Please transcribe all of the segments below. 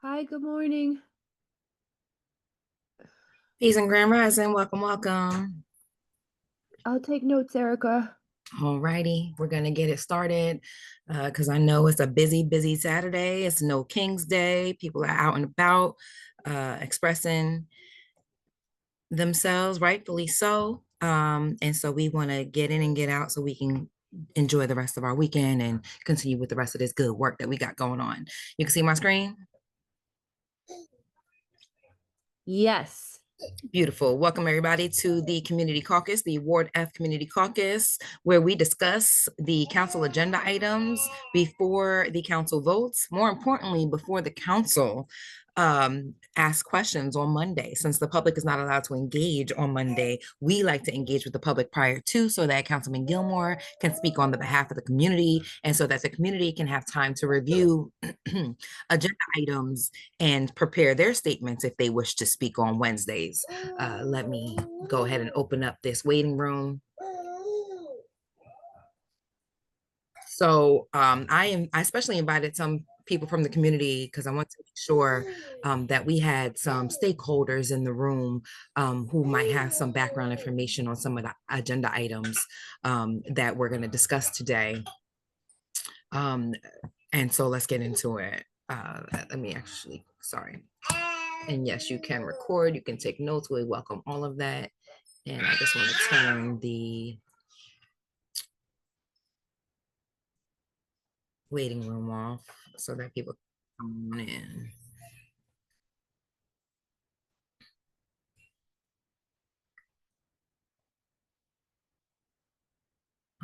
Hi, good morning. Peace and Grand Rising. Welcome, welcome. I'll take notes, Erica. All righty, we're gonna get it started because I know it's a busy, busy Saturday. It's No King's Day. People are out and about expressing themselves, rightfully so. And so we want to get in and get out so we can enjoy the rest of our weekend and continue with the rest of this good work that we got going on. You can see my screen. Yes. Beautiful. Welcome, everybody, to the Community Caucus, the Ward F Community Caucus, where we discuss the council agenda items before the council votes. More importantly, before the council ask questions on Monday. Since the public is not allowed to engage on Monday, we like to engage with the public prior to so that Councilman Gilmore can speak on the behalf of the community and so that the community can have time to review agenda items and prepare their statements if they wish to speak on Wednesdays. Let me go ahead and open up this waiting room. So I especially invited some people from the community because I want to make sure that we had some stakeholders in the room who might have some background information on some of the agenda items that we're going to discuss today. And so let's get into it. Let me actually, sorry. And yes, you can record, you can take notes. We welcome all of that. And I just want to turn the waiting room off so that people can come in.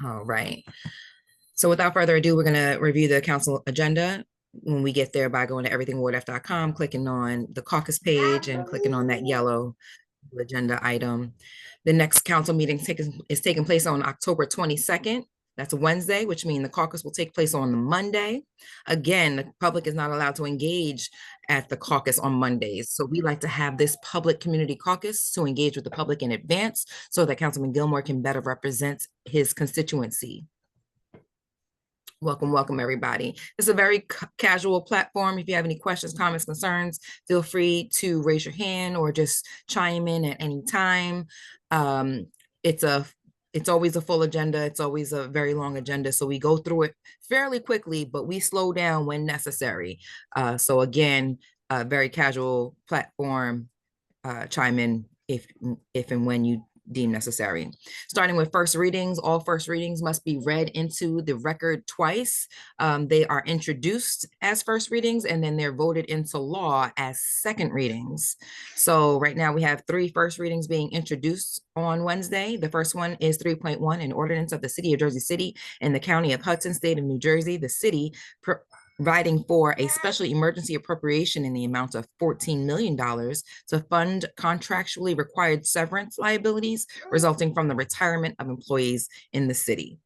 All right. So without further ado, we're going to review the council agenda. When we get there, by going to everythingwardf.com, clicking on the caucus page and clicking on that yellow agenda item. The next council meeting is taking place on October 22nd. That's a Wednesday, which means the caucus will take place on the Monday. Again, the public is not allowed to engage at the caucus on Mondays. So we like to have this public community caucus to engage with the public in advance so that Councilman Gilmore can better represent his constituency. Welcome, welcome, everybody. It's a very casual platform. If you have any questions, comments, concerns, feel free to raise your hand or just chime in at any time. It's always a full agenda. It's always a very long agenda. So we go through it fairly quickly, but we slow down when necessary. So again, a very casual platform. Chime in if and when you deem necessary. Starting with first readings, all first readings must be read into the record twice. They are introduced as first readings and then they're voted into law as second readings. So right now we have 3 first readings being introduced on Wednesday. The first one is 3.1, an ordinance of the City of Jersey City and the County of Hudson, State of New Jersey, the city providing for a special emergency appropriation in the amount of $14 million to fund contractually required severance liabilities resulting from the retirement of employees in the city.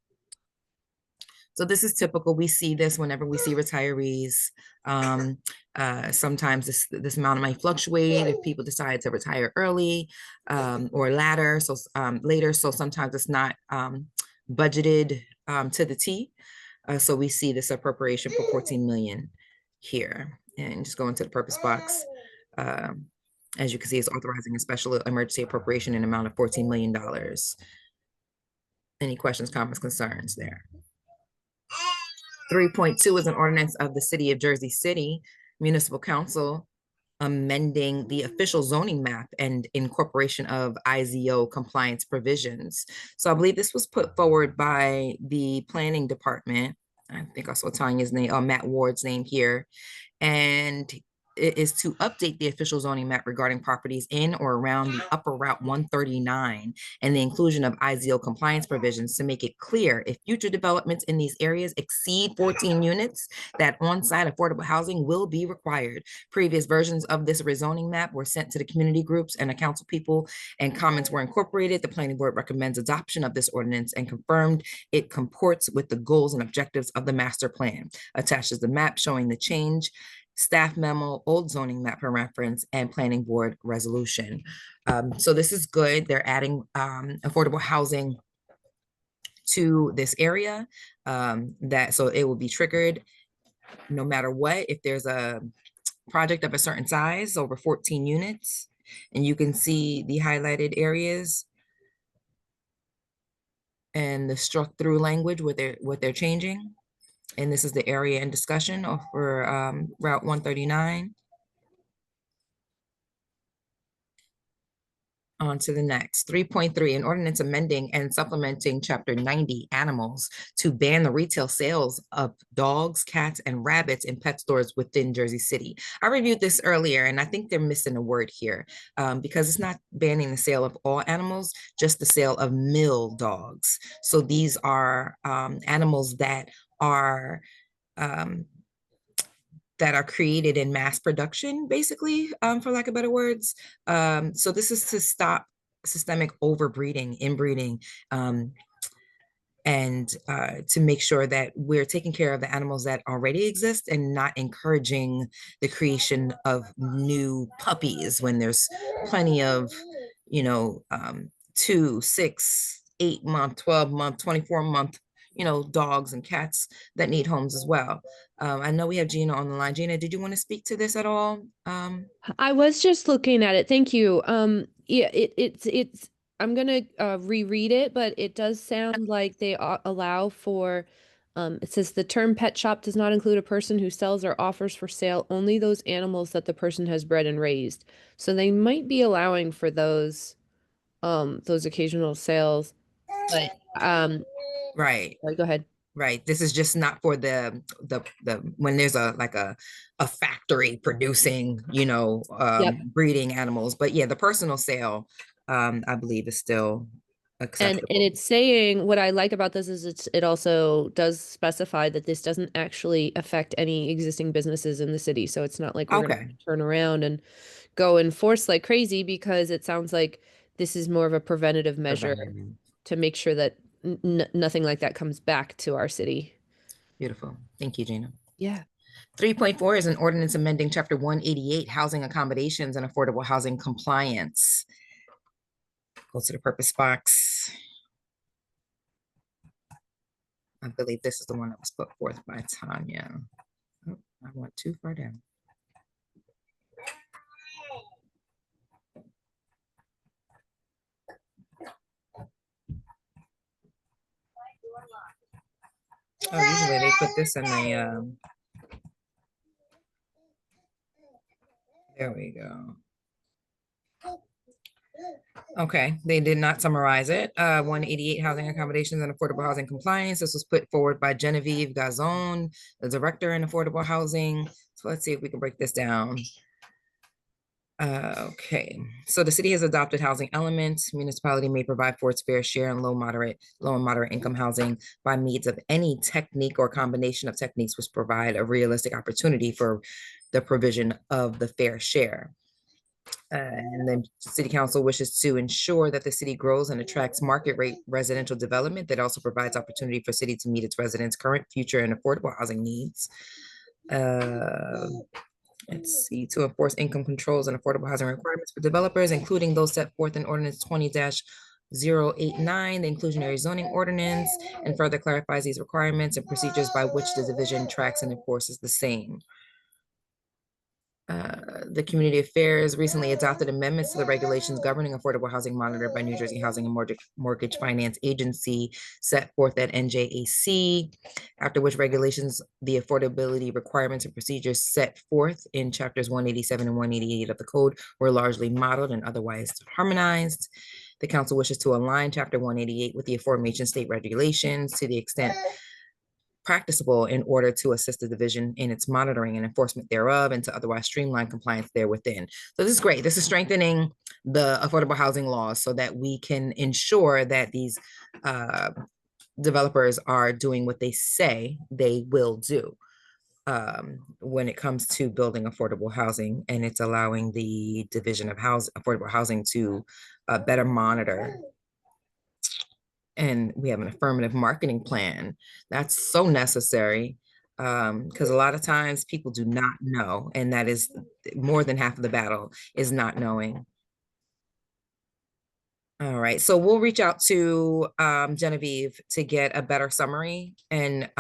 So this is typical. We see this whenever we see retirees. Sometimes this amount might fluctuate if people decide to retire early or later. So later. So sometimes it's not budgeted to the T. So we see this appropriation for 14 million here, and just go into the purpose box. As you can see, it's authorizing a special emergency appropriation in an amount of $14 million. Any questions, comments, concerns there? 3.2 is an ordinance of the City of Jersey City Municipal Council amending the official zoning map and incorporation of IZO compliance provisions. So I believe this was put forward by the planning department. I think I saw Tanya's name, Matt Ward's name here. And it is to update the official zoning map regarding properties in or around the upper Route 139 and the inclusion of IZO compliance provisions to make it clear if future developments in these areas exceed 14 units, that on-site affordable housing will be required. Previous versions of this rezoning map were sent to the community groups and the council people, and comments were incorporated. The planning board recommends adoption of this ordinance and confirmed it comports with the goals and objectives of the master plan. Attaches the map showing the change, staff memo, old zoning map for reference, and planning board resolution. So this is good. They're adding affordable housing to this area so it will be triggered no matter what. If there's a project of a certain size, over 14 units. And you can see the highlighted areas and the struck through language, what they're changing. And this is the area in discussion for Route 139. On to the next. 3.3, an ordinance amending and supplementing Chapter 90 animals to ban the retail sales of dogs, cats, and rabbits in pet stores within Jersey City. I reviewed this earlier, and I think they're missing a word here because it's not banning the sale of all animals, just the sale of mill dogs. So these are animals that are created in mass production, basically, for lack of better words. So this is to stop systemic overbreeding, inbreeding, and to make sure that we're taking care of the animals that already exist and not encouraging the creation of new puppies when there's plenty of, 2, 6, 8-month, 12-month, 24-month, dogs and cats that need homes as well. I know we have Gina on the line. Gina, did you want to speak to this at all? I was just looking at it. Thank you. Yeah, it's I'm gonna reread it, but it does sound like they allow for it says the term pet shop does not include a person who sells or offers for sale only those animals that the person has bred and raised. So they might be allowing for those occasional sales. But Right. sorry, go ahead. Right. This is just not for the when there's a factory producing, Yep. breeding animals. But yeah, the personal sale, I believe is still And acceptable. it's saying what I like about this is it also does specify that this doesn't actually affect any existing businesses in the city. So it's not like we're gonna Okay. turn around and go enforce like crazy because it sounds like this is more of a preventative measure Preventative. to make sure that nothing like that comes back to our city. Beautiful. Thank you, Gina. Yeah. 3.4 is an ordinance amending Chapter 188, housing accommodations and affordable housing compliance. Go to the purpose box. I believe this is the one that was put forth by Tanya. Oh, I went too far down. Oh, usually they put this in the, there we go. Okay, they did not summarize it. 188 housing accommodations and affordable housing compliance. This was put forward by Genevieve Gazon, the director in affordable housing. So let's see if we can break this down. Okay, so the city has adopted housing elements. Municipality may provide for its fair share in low and moderate income housing by means of any technique or combination of techniques which provide a realistic opportunity for the provision of the fair share. And then city council wishes to ensure that the city grows and attracts market rate residential development that also provides opportunity for city to meet its residents' current, future, and affordable housing needs. Let's see, to enforce income controls and affordable housing requirements for developers, including those set forth in Ordinance 20-089, the inclusionary zoning ordinance, and further clarifies these requirements and procedures by which the division tracks and enforces the same. The Community Affairs recently adopted amendments to the regulations governing affordable housing monitored by New Jersey Housing and Mortgage Finance Agency set forth at NJAC, after which regulations, the affordability requirements and procedures set forth in chapters 187 and 188 of the code were largely modeled and otherwise harmonized. The council wishes to align chapter 188 with the aforementioned state regulations to the extent practicable in order to assist the division in its monitoring and enforcement thereof and to otherwise streamline compliance there within. So this is great. This is strengthening the affordable housing laws so that we can ensure that these developers are doing what they say they will do when it comes to building affordable housing, and it's allowing the division of affordable housing to better monitor. And we have an affirmative marketing plan. That's so necessary because a lot of times people do not know, and that is more than half of the battle is not knowing. All right, so we'll reach out to Genevieve to get a better summary and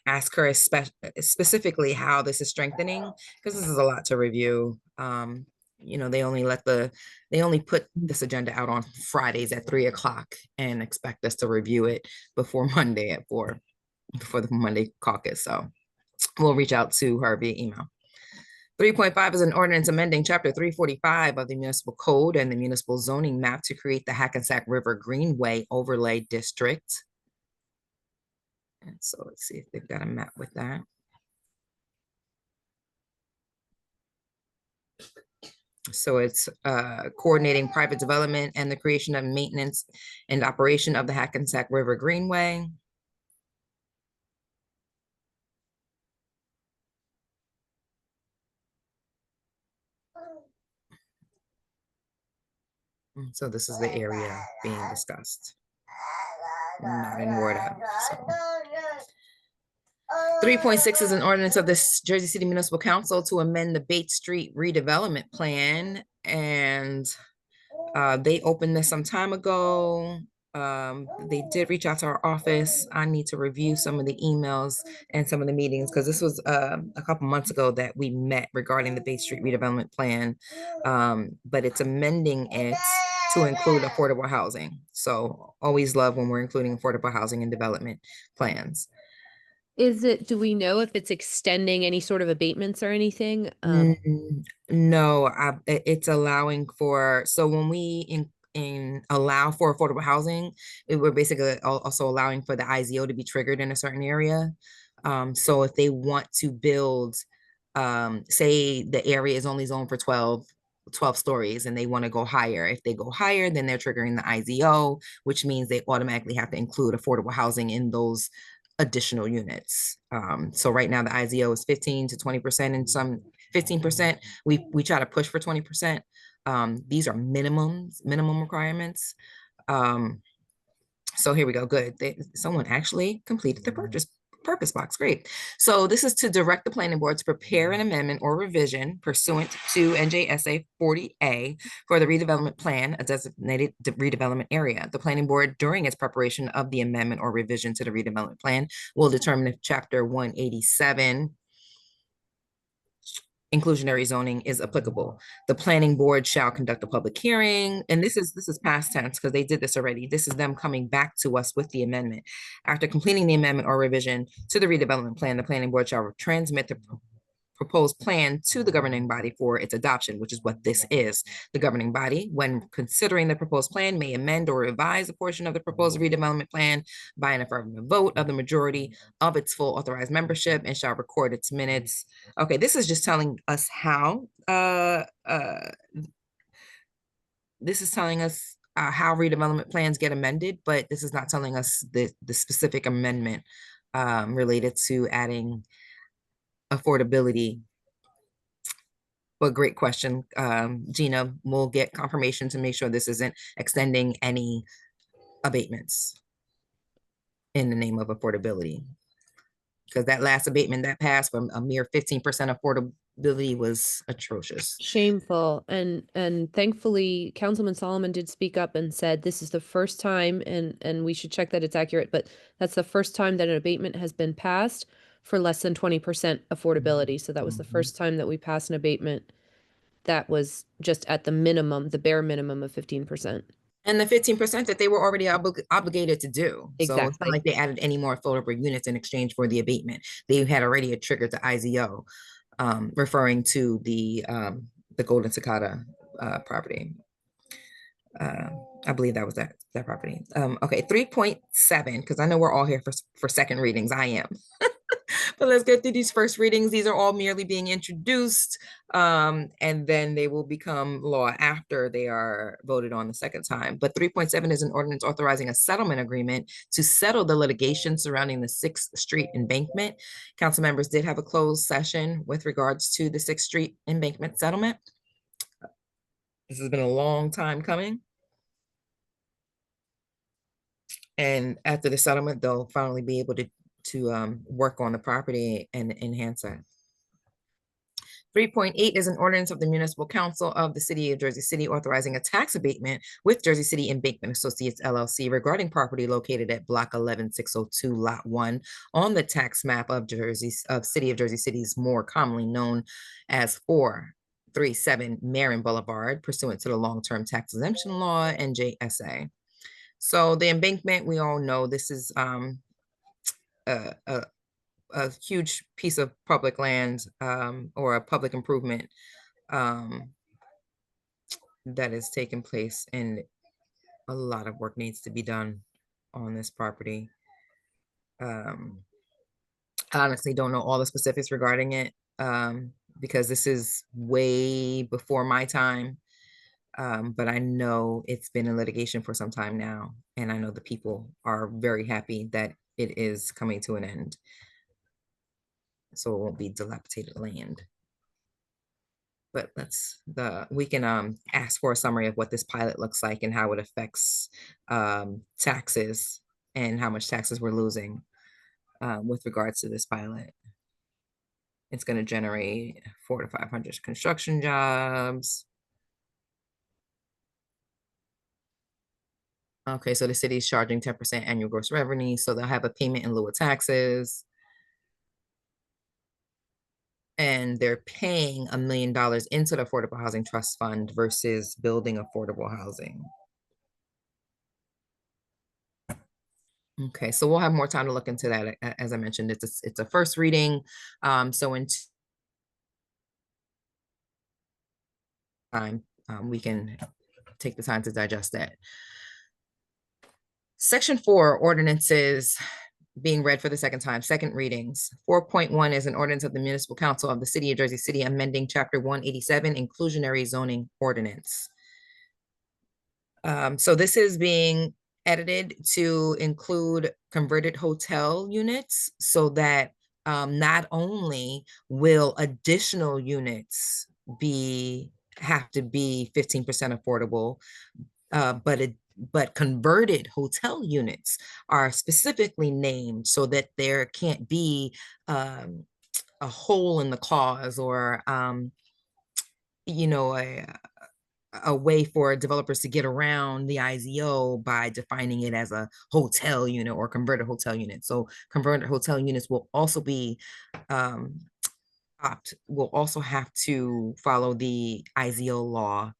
ask her specifically how this is strengthening, because this is a lot to review. They only put this agenda out on Fridays at 3 o'clock and expect us to review it before Monday at 4, before the Monday caucus. So we'll reach out to her via email. 3.5 is an ordinance amending Chapter 345 of the Municipal Code and the Municipal Zoning Map to create the Hackensack River Greenway Overlay District. And so let's see if they've got a map with that. So it's coordinating private development and the creation of maintenance and operation of the Hackensack River Greenway. So this is the area being discussed, not in Ward F. So. 3.6 is an ordinance of the Jersey City Municipal Council to amend the Bates Street redevelopment plan. And they opened this some time ago. They did reach out to our office. I need to review some of the emails and some of the meetings, because this was a couple months ago that we met regarding the Bates Street redevelopment plan. But it's amending it to include affordable housing. So always love when we're including affordable housing and development plans. Do we know if it's extending any sort of abatements or anything? No, it's allowing for, so when we allow for affordable housing, we're basically also allowing for the IZO to be triggered in a certain area. So if they want to build, say the area is only zoned for 12 stories and they want to go higher. If they go higher, then they're triggering the IZO, which means they automatically have to include affordable housing in those additional units. So right now the IZO is 15 to 20% and some 15%. We try to push for 20%. These are minimum requirements. So here we go. Good. Someone actually completed the purpose box. Great. So this is to direct the planning board to prepare an amendment or revision pursuant to NJSA 40A for the redevelopment plan, a designated redevelopment area. The planning board, during its preparation of the amendment or revision to the redevelopment plan, will determine if Chapter 187 inclusionary zoning is applicable. The planning board shall conduct a public hearing, and this is past tense because they did this already. This is them coming back to us with the amendment. After completing the amendment or revision to the redevelopment plan, the planning board shall transmit the proposed plan to the governing body for its adoption, which is what this is. The governing body, when considering the proposed plan, may amend or revise a portion of the proposed redevelopment plan by an affirmative vote of the majority of its full authorized membership and shall record its minutes. Okay, this is just telling us how this is telling us how redevelopment plans get amended, but this is not telling us the specific amendment related to adding affordability. But great question. Gina, we'll get confirmation to make sure this isn't extending any abatements in the name of affordability. Because that last abatement that passed from a mere 15% affordability was atrocious. Shameful. And thankfully Councilman Solomon did speak up and said this is the first time, and we should check that it's accurate, but that's the first time that an abatement has been passed for less than 20% affordability. So that was the first time that we passed an abatement that was just at the minimum, the bare minimum of 15%. And the 15% that they were already obligated to do. So it's not Exactly. like they added any more affordable units in exchange for the abatement. They had already triggered the IZO, referring to the Golden Cicada property. I believe that was that property. Okay, 3.7, because I know we're all here for second readings. I am. But let's get through these first readings. These are all merely being introduced, and then they will become law after they are voted on the second time. But 3.7 is an ordinance authorizing a settlement agreement to settle the litigation surrounding the 6th Street embankment. Council members did have a closed session with regards to the 6th Street embankment settlement. This has been a long time coming. And after the settlement, they'll finally be able to work on the property and enhance that. 3.8 is an ordinance of the Municipal Council of the City of Jersey City authorizing a tax abatement with Jersey City Embankment Associates LLC regarding property located at Block 11602, Lot 1 on the tax map of City of Jersey City's more commonly known as 437 Marion Boulevard, pursuant to the long-term tax exemption law and JSA. So the embankment, we all know this is a huge piece of public land or a public improvement that is taking place, and a lot of work needs to be done on this property. I honestly don't know all the specifics regarding it because this is way before my time. But I know it's been in litigation for some time now, and I know the people are very happy that it is coming to an end. So it won't be dilapidated land. But we can ask for a summary of what this pilot looks like and how it affects taxes and how much taxes we're losing with regards to this pilot. It's going to generate 400 to 500 construction jobs. Okay, so the city is charging 10% annual gross revenue, so they'll have a payment in lieu of taxes. And they're paying $1 million into the Affordable Housing Trust Fund versus building affordable housing. Okay, so we'll have more time to look into that. As I mentioned, it's a first reading. So in time, we can take the time to digest that. Section 4, ordinances being read for the second time, second readings. 4.1 is an ordinance of the Municipal Council of the City of Jersey City amending Chapter 187, inclusionary zoning ordinance. So this is being edited to include converted hotel units so that not only will additional units have to be 15% affordable, but converted hotel units are specifically named so that there can't be a hole in the clause or a way for developers to get around the IZO by defining it as a hotel unit or converted hotel unit. So converted hotel units will also be will also have to follow the IZO law,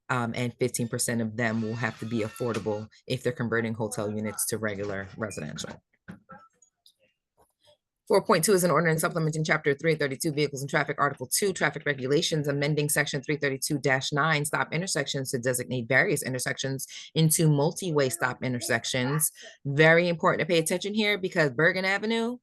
and 15% of them will have to be affordable if they're converting hotel units to regular residential. 4.2 is an ordinance supplementing Chapter 332 Vehicles and Traffic, Article 2 Traffic Regulations, amending Section 332-9 stop intersections to designate various intersections into multi-way stop intersections. Very important to pay attention here because Bergen Avenue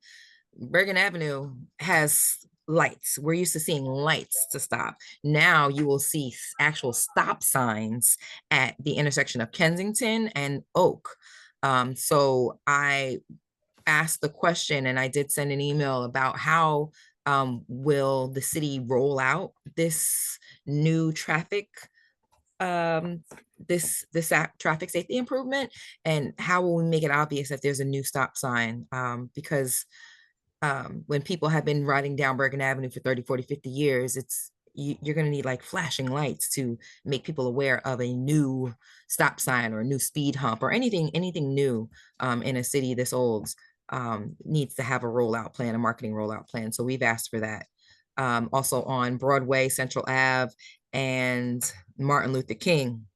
has lights. We're used to seeing lights to stop. Now you will see actual stop signs at the intersection of Kensington and Oak. So I asked the question, and I did send an email about how will the city roll out this new traffic traffic safety improvement, and how will we make it obvious that there's a new stop sign, because when people have been riding down Bergen Avenue for 30, 40, 50 years, you're going to need like flashing lights to make people aware of a new stop sign or a new speed hump or anything new in a city this old. Needs to have a rollout plan, a marketing rollout plan. So we've asked for that. Also on Broadway, Central Ave, and Martin Luther King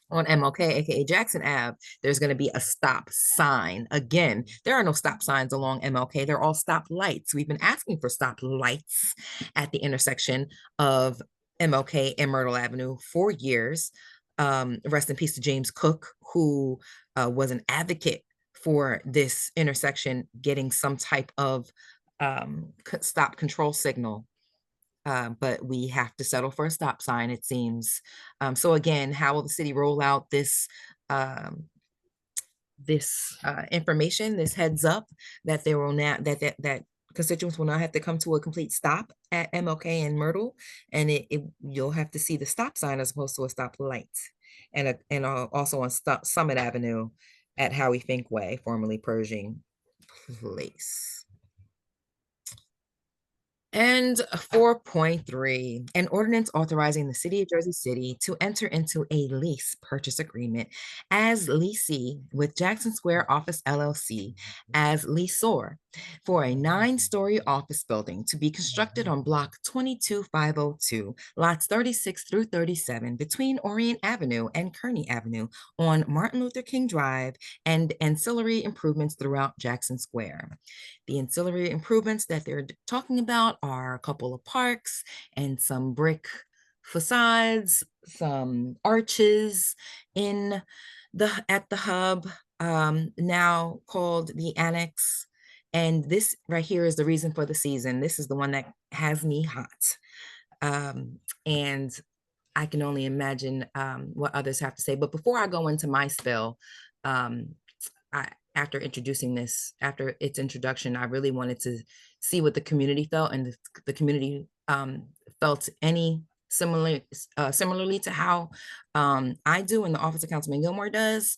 on MLK, aka Jackson Ave, there's going to be a stop sign. Again, there are no stop signs along MLK. They're all stop lights. We've been asking for stop lights at the intersection of MLK and Myrtle Avenue for years. Rest in peace to James Cook, who was an advocate for this intersection getting some type of stop control signal. But we have to settle for a stop sign, it seems. So again, how will the city roll out this information, this heads up that there will not that constituents will not have to come to a complete stop at MLK and Myrtle, and you'll have to see the stop sign as opposed to a stop light, and also on Summit Avenue at Howie Fink Way, formerly Pershing Place. And 4.3, an ordinance authorizing the city of Jersey City to enter into a lease purchase agreement as leasee with Jackson Square Office LLC as leaseor for a 9-story office building to be constructed on block 22502, lots 36 through 37 between Orient Avenue and Kearney Avenue on Martin Luther King Drive, and ancillary improvements throughout Jackson Square. The ancillary improvements that they're talking about are a couple of parks and some brick facades, some arches in at the hub, now called the Annex. And this right here is the reason for the season. This is the one that has me hot. And I can only imagine what others have to say. But before I go into my spill, after introducing this, after its introduction, I really wanted to see what the community felt, and the community felt similarly to how I do and the Office of Councilman Gilmore does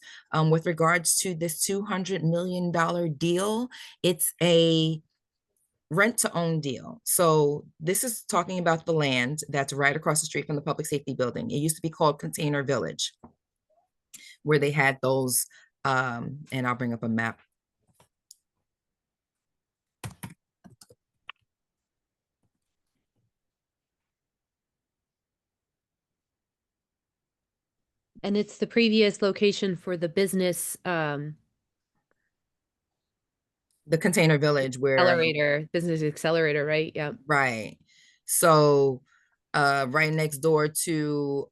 with regards to this $200 million deal. It's a rent to own deal. So this is talking about the land that's right across the street from the public safety building. It used to be called Container Village, where they had those, and I'll bring up a map. And it's the previous location for the business The Container Village where, business accelerator, right? Yeah. right. So right next door to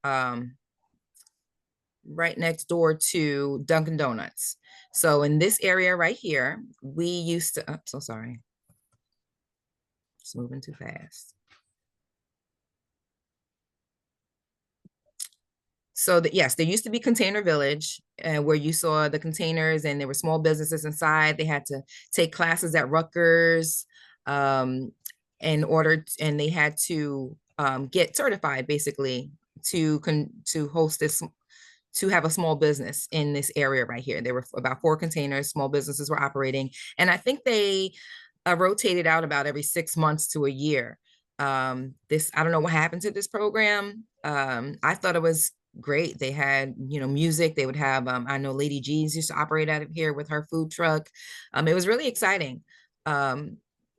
Dunkin' Donuts. So in this area right here, we used to, so sorry. Just moving too fast. So that, yes, there used to be Container Village, where you saw the containers and there were small businesses inside. They had to take classes at Rutgers and they had to get certified basically to host this, to have a small business in this area right here. There were about 4 containers, small businesses were operating. And I think they rotated out about every 6 months to a year. I don't know what happened to this program. I thought it was great. They had, music. They would have, I know Lady G's used to operate out of here with her food truck. It was really exciting.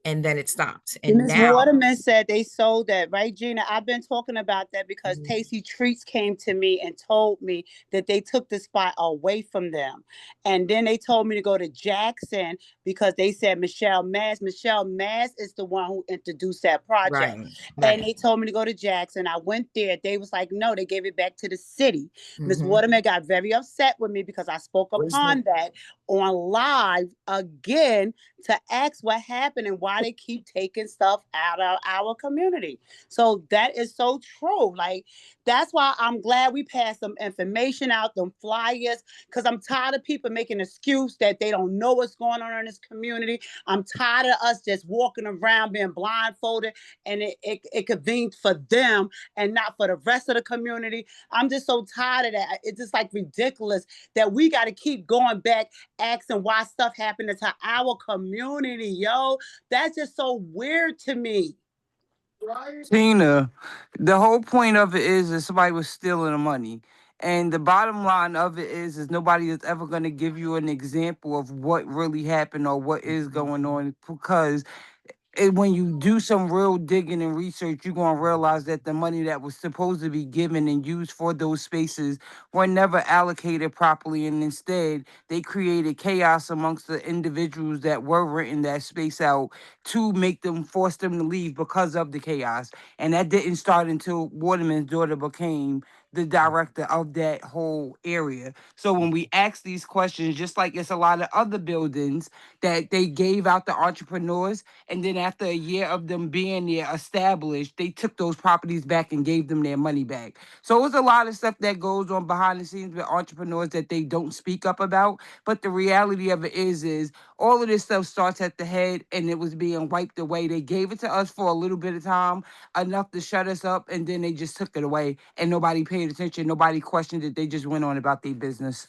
And then it stopped. And Ms. now, Waterman said they sold that, right, Gina? I've been talking about that because Tasty Treats came to me and told me that they took the spot away from them. And then they told me to go to Jackson because they said Michelle Mass is the one who introduced that project. right. And they told me to go to Jackson. I went there. They was like, no, they gave it back to the city. Ms. Waterman got very upset with me because I spoke upon that on live again to ask what happened and why they keep taking stuff out of our community. So that is so true. Like, that's why I'm glad we passed some information out, them flyers, because I'm tired of people making an excuse that they don't know what's going on in this community. I'm tired of us just walking around being blindfolded and it convened for them and not for the rest of the community. I'm just so tired of that. It's just like ridiculous that we got to keep going back asking why stuff happened to our community, yo. That's just so weird to me. Tina, the whole point of it is that somebody was stealing the money. And the bottom line of it is nobody is ever going to give you an example of what really happened or what is going on, because when you do some real digging and research, you're going to realize that the money that was supposed to be given and used for those spaces were never allocated properly. And instead, they created chaos amongst the individuals that were renting that space out to force them to leave because of the chaos. And that didn't start until Waterman's daughter became the director of that whole area. So when we ask these questions, just like it's a lot of other buildings that they gave out to entrepreneurs, and then after a year of them being there established, they took those properties back and gave them their money back. So it's a lot of stuff that goes on behind the scenes with entrepreneurs that they don't speak up about. But the reality of it is all of this stuff starts at the head, and it was being wiped away. They gave it to us for a little bit of time, enough to shut us up, and then they just took it away, and nobody paid attention. Nobody questioned it. They just went on about their business.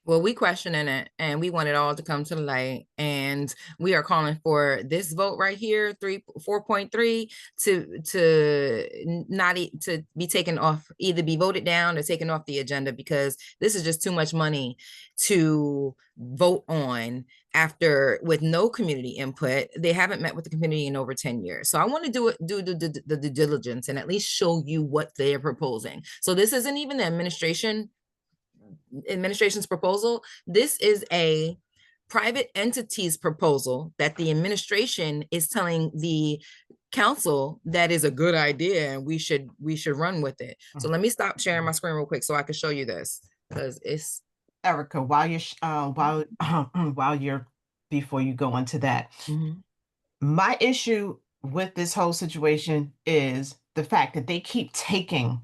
Well, we questioning it and we want it all to come to the light. And we are calling for this vote right here, 4.3 to be taken off, either be voted down or taken off the agenda, because this is just too much money to vote on after with no community input. They haven't met with the community in over 10 years. So I want to do the due diligence and at least show you what they're proposing. So this isn't even the administration's proposal. This is a private entity's proposal that the administration is telling the council that is a good idea and we should run with it. So let me stop sharing my screen real quick so I can show you this, because it's Erica, while you're before you go into that, my issue with this whole situation is the fact that they keep taking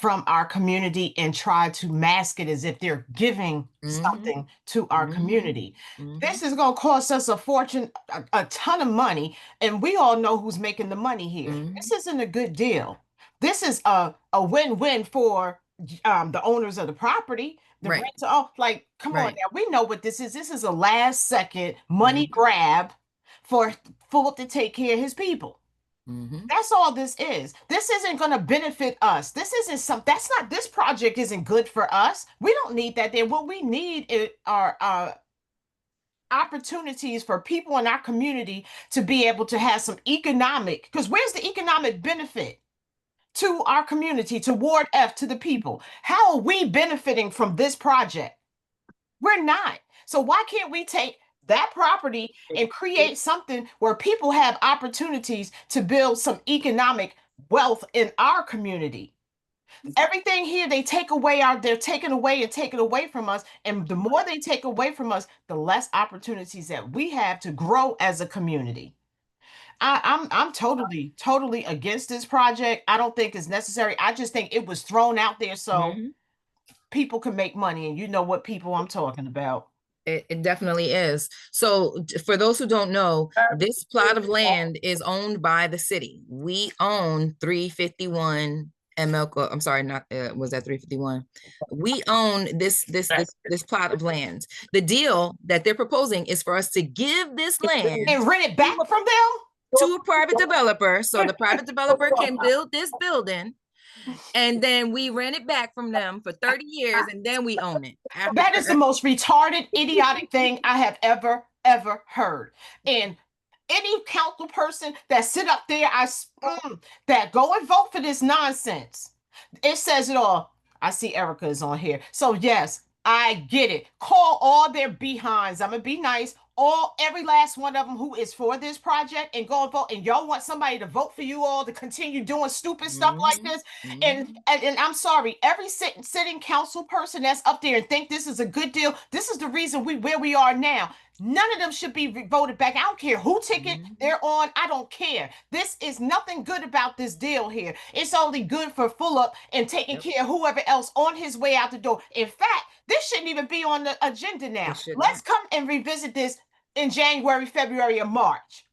from our community and try to mask it as if they're giving something to our community. This is going to cost us a fortune, a ton of money, and we all know who's making the money here. This isn't a good deal. This is a win-win for the owners of the property. The Right. renter, oh, like, come on Right. now. We know what this is. This is a last-second money grab for Fulton to take care of his people. That's all this is. This isn't going to benefit us. This isn't this project isn't good for us. We don't need that there. What we need are opportunities for people in our community to be able to have some economic, because where's the economic benefit to our community, to Ward F, to the people? How are we benefiting from this project? We're not. So why can't we take that property and create something where people have opportunities to build some economic wealth in our community? Everything here they're taking away and taking away from us. And the more they take away from us, the less opportunities that we have to grow as a community. I'm totally against this project. I don't think it's necessary. I just think it was thrown out there so people can make money, and you know what people I'm talking about. It definitely is. So for those who don't know, this plot of land is owned by the city. We own 351 MLK. I'm sorry, not was that 351? We own this plot of land. The deal that they're proposing is for us to give this land and rent it back from them to a private developer, so the private developer can build this building, and then we rent it back from them for 30 years, and then we own it. That is the most retarded, idiotic thing I have ever heard. And any council person that sit up there, that go and vote for this nonsense. It says it all. I see Erica is on here. So yes, I get it. Call all their behinds. I'm gonna be nice. Every last one of them who is for this project, and go and vote. And y'all want somebody to vote for you all to continue doing stupid stuff like this. And I'm sorry, every sitting council person that's up there and think this is a good deal. This is the reason where we are now. None of them should be voted back. I don't care who ticket they're on. I don't care. This is nothing good about this deal here. It's only good for Fulop and taking care of whoever else on his way out the door. In fact, this shouldn't even be on the agenda now. Let's come and revisit this in January, February, or March.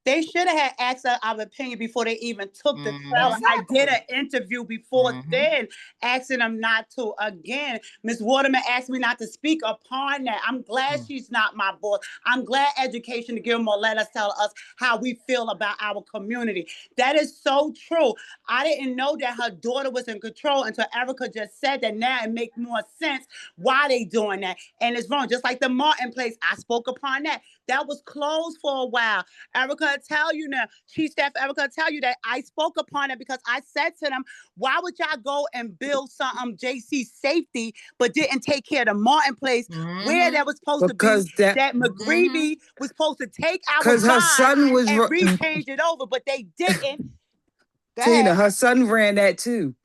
They should have had asked our opinion before they even took the trial. Exactly. I did an interview before then, asking them not to. Again, Ms. Waterman asked me not to speak upon that. I'm glad she's not my boss. I'm glad Education Gilmore let us tell us how we feel about our community. That is so true. I didn't know that her daughter was in control until Erica just said that. Now it makes more sense why they doing that. And it's wrong. Just like the Martin place, I spoke upon that. That was closed for a while. Erica tell you now, Chief Staff Erica tell you that I spoke upon it because I said to them, why would y'all go and build some JC safety, but didn't take care of the Martin place where that was supposed to be, that McGreevy was supposed to take our because her son was and rechange it over, but they didn't. Tina, her son ran that too.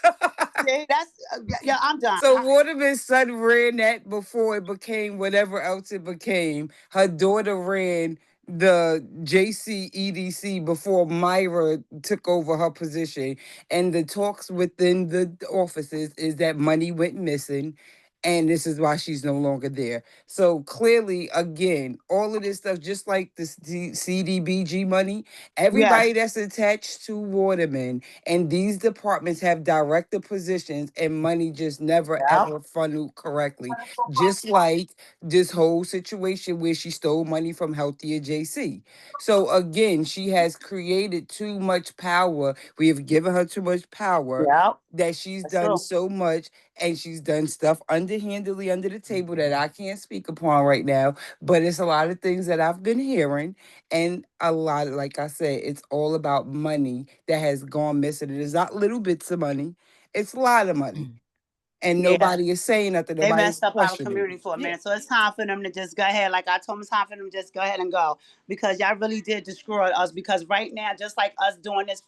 I'm done. So Waterman's son ran that before it became whatever else it became. Her daughter ran the JCEDC before Myra took over her position. And the talks within the offices is that money went missing And this is why she's no longer there. So clearly, again, all of this stuff, just like this CDBG money, Yes. everybody that's attached to Waterman and these departments have director positions, and money just never Yep. ever funneled correctly. Just like this whole situation where she stole money from Healthier JC. So again, she has created too much power. We have given her too much power, Yep. that she's That's done true. so much, and she's done stuff underhandedly under the table that I can't speak upon right now. But it's a lot of things that I've been hearing, and a lot, like I said, it's all about money that has gone missing. It is not little bits of money; it's a lot of money, and Yeah. nobody is saying nothing. They Nobody's messed up our questioning. community for a minute. So it's time for them to just go ahead. Like I told them, it's time for them to just go ahead and go, because y'all really did destroy us. Because right now, just like us doing this,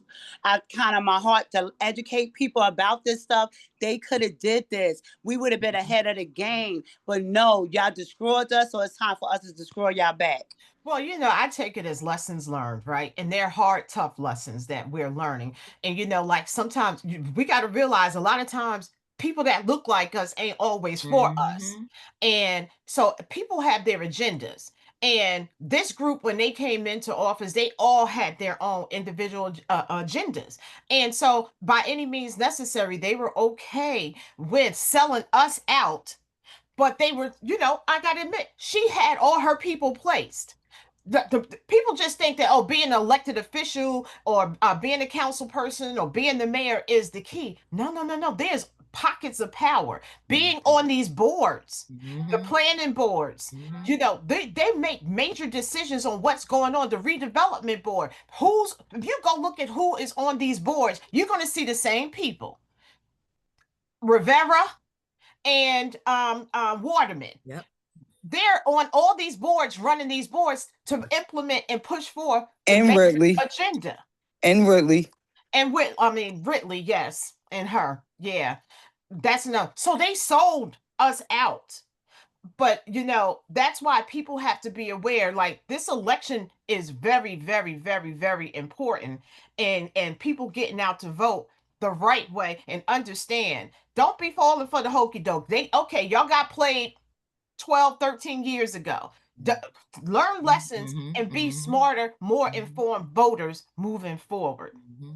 I kind of my heart to educate people about this stuff. They could have did this. We would have been ahead of the game. But no, y'all destroyed us. So it's time for us to destroy y'all back. Well, I take it as lessons learned, right? And they're hard, tough lessons that we're learning. And, like sometimes we got to realize a lot of times people that look like us ain't always for us. And so people have their agendas. And this group, when they came into office, they all had their own individual agendas. And so, by any means necessary, they were okay with selling us out. But they were, I got to admit, she had all her people placed. The people just think that, oh, being an elected official or being a council person or being the mayor is the key. No, no, no, no. There's pockets of power. Being on these boards, the planning boards, they make major decisions on what's going on. The redevelopment board, if you go look at who is on these boards, you're going to see the same people. Rivera and Waterman. Yep. They're on all these boards, running these boards to implement and push forth the And Ridley. agenda. And Ridley. And Ridley, yes. And her. Yeah. That's enough. So they sold us out. But that's why people have to be aware. Like, this election is very, very, very, very important. And people getting out to vote the right way and understand. Don't be falling for the hokey doke. Y'all got played 12, 13 years ago. Learn lessons and be smarter, more informed voters moving forward.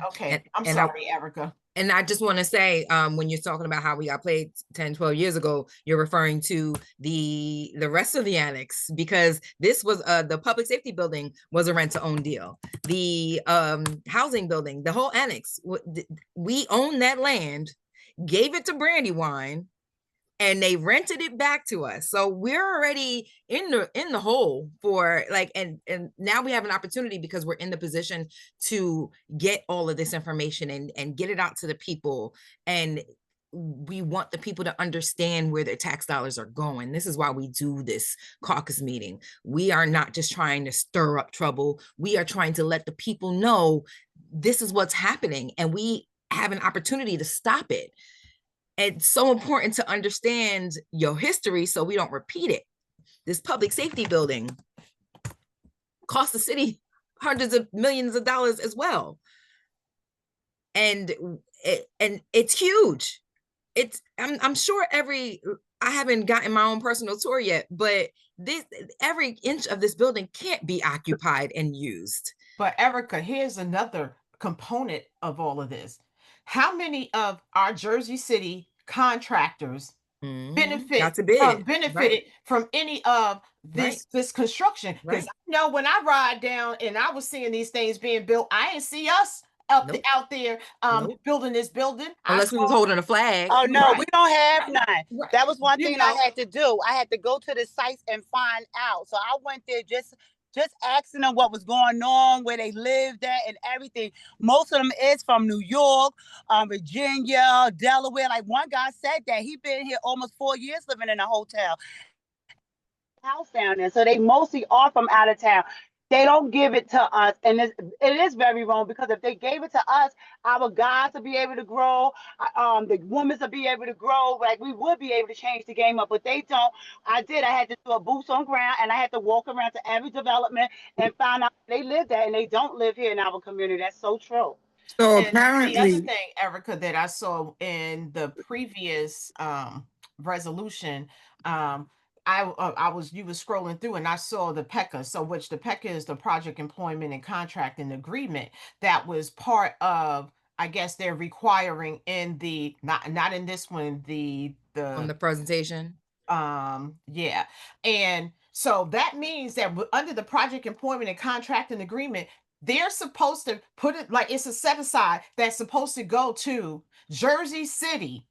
Okay. I'm sorry, Erica. And I just want to say, when you're talking about how we got played 10, 12 years ago, you're referring to the rest of the annex, because this was the public safety building was a rent-to-own deal. The housing building, the whole annex, we own that land, gave it to Brandywine, and they rented it back to us. So we're already in the hole for and now we have an opportunity, because we're in the position to get all of this information and get it out to the people. And we want the people to understand where their tax dollars are going. This is why we do this caucus meeting. We are not just trying to stir up trouble. We are trying to let the people know this is what's happening, and we have an opportunity to stop it. It's so important to understand your history so we don't repeat it. This public safety building cost the city hundreds of millions of dollars as well. And it's huge. I'm sure I haven't gotten my own personal tour yet, but every inch of this building can't be occupied and used. But Erica, here's another component of all of this. How many of our Jersey City contractors benefited from any of this construction? Because I know when I ride down and I was seeing these things being built, I didn't see us out there building this building. Unless we was holding a flag. Oh no, we don't have none. That was one thing I had to do. I had to go to the sites and find out. So I went there just asking them what was going on, where they lived at, and everything. Most of them is from New York, Virginia, Delaware. Like, one guy said that he been here almost 4 years living in a hotel house down there. So they mostly are from out of town. They don't give it to us, and it is very wrong, because if they gave it to us, our guys would be able to grow, the women would be able to grow, like we would be able to change the game up, but they don't. I had to do a boots on ground, and I had to walk around to every development and find out they live there, and they don't live here in our community. That's so true. So and apparently, the other thing, Erica, that I saw in the previous resolution, you was scrolling through and I saw the PECA, so which the PECA is the Project Employment and Contracting Agreement that was part of, I guess they're requiring in the, not in this one, On the presentation. yeah. And so that means that under the Project Employment and Contracting Agreement, they're supposed to put it like it's a set aside that's supposed to go to Jersey City,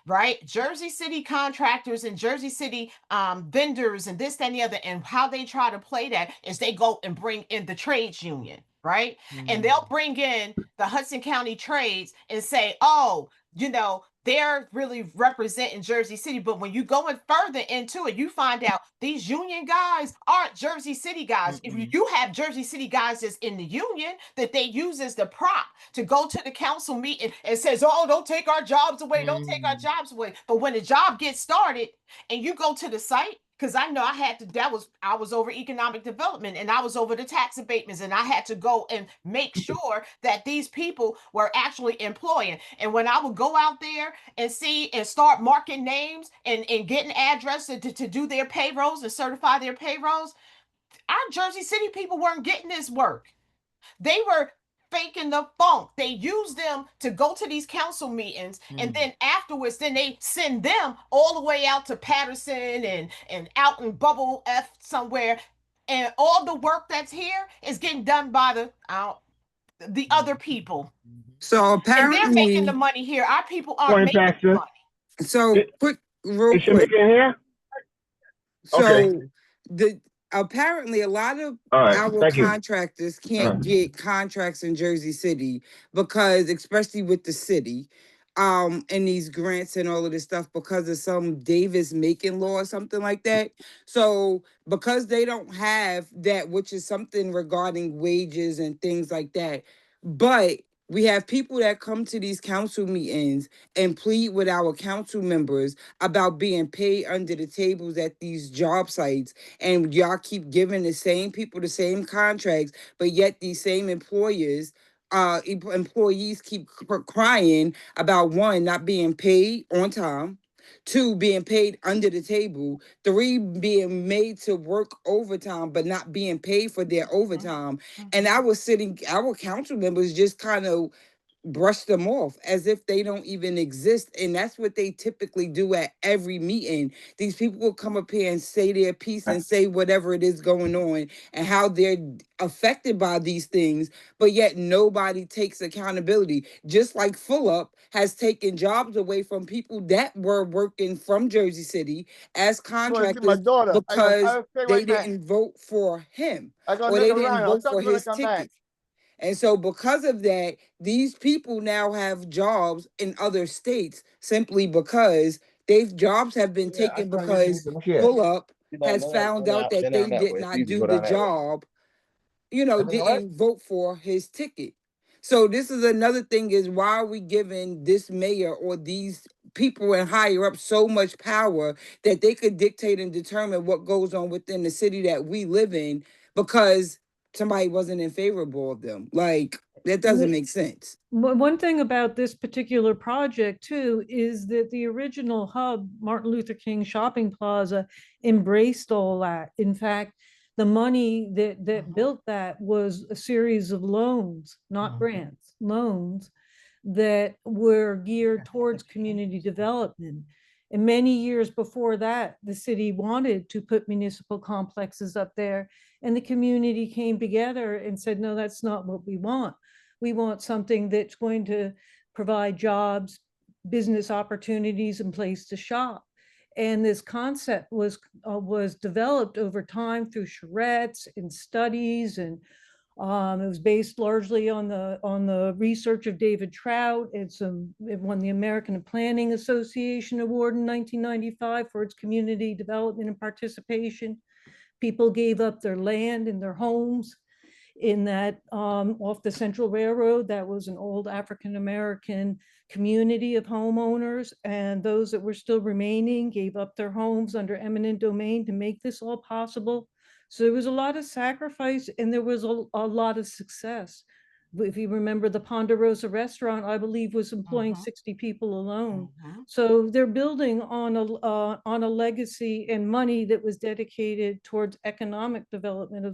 right? Jersey City contractors and Jersey City vendors and this, that, and the other. And how they try to play that is they go and bring in the trades union, right? And they'll bring in the Hudson County trades and say, oh, you know, they're really representing Jersey City. But when you go in further into it, you find out these union guys aren't Jersey City guys. If you have Jersey City guys that's in the union that they use as the prop to go to the council meeting and says, oh, don't take our jobs away, don't take our jobs away. But when the job gets started and you go to the site, because I know I was over economic development and I was over the tax abatements and I had to go and make sure that these people were actually employing. And when I would go out there and see and start marking names and getting addresses to do their payrolls and certify their payrolls, our Jersey City people weren't getting this work. They were faking the funk. They use them to go to these council meetings, and then afterwards, then they send them all the way out to Patterson and out in Bubble F somewhere, and all the work that's here is getting done by the other people. So apparently, and they're making the money here. Our people aren't making the money. So real quick. Here? So Okay. Apparently a lot of right, our contractors can't get contracts in Jersey City because, especially with the city, and these grants and all of this stuff, because of some Davis-Macon law or something like that. So because they don't have that, which is something regarding wages and things like that, but we have people that come to these council meetings and plead with our council members about being paid under the tables at these job sites. And y'all keep giving the same people the same contracts, but yet these same employees keep crying about, one, not being paid on time, two, being paid under the table, three, being made to work overtime but not being paid for their overtime. And our council members just kind of brush them off as if they don't even exist. And that's what they typically do at every meeting. These people will come up here and say their piece and say whatever it is going on and how they're affected by these things, but yet nobody takes accountability. Just like Full Up has taken jobs away from people that were working from Jersey City as contractors because they didn't vote for him or they didn't vote for his ticket. And so because of that, these people now have jobs in other states simply because jobs have been taken because Full Up has found out that they did not do the job, didn't vote for his ticket. So this is another thing, is why are we giving this mayor or these people and higher up so much power that they could dictate and determine what goes on within the city that we live in because somebody wasn't in favorable of them? Like, that doesn't make sense. One thing about this particular project too is that the original hub, Martin Luther King Shopping Plaza, embraced all that. In fact, the money that built that was a series of loans, not grants, loans that were geared towards community development. And many years before that, the city wanted to put municipal complexes up there, and the community came together and said, no, that's not what we want. We want something that's going to provide jobs, business opportunities, and place to shop. And this concept was developed over time through charrettes and studies, and it was based largely on the research of David Trout. It won the American Planning Association Award in 1995 for its community development and participation. People gave up their land and their homes in that off the Central Railroad. That was an old African-American community of homeowners, and those that were still remaining gave up their homes under eminent domain to make this all possible. So there was a lot of sacrifice and there was a lot of success. If you remember, the Ponderosa restaurant, I believe, was employing 60 people alone. So they're building on a legacy and money that was dedicated towards economic development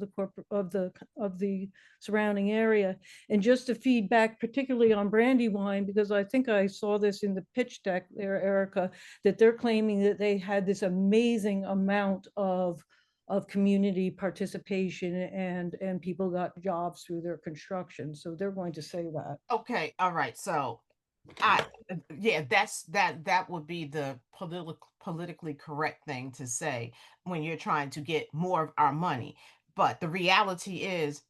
of the surrounding area. And just to feedback, particularly on Brandywine, because I think I saw this in the pitch deck there, Erica, that they're claiming that they had this amazing amount of community participation and people got jobs through their construction. So they're going to say that. Okay, all right. So yeah, that would be the politically correct thing to say when you're trying to get more of our money. But the reality is,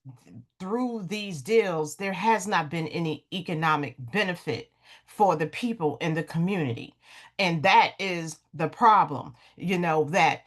through these deals, there has not been any economic benefit for the people in the community. And that is the problem, that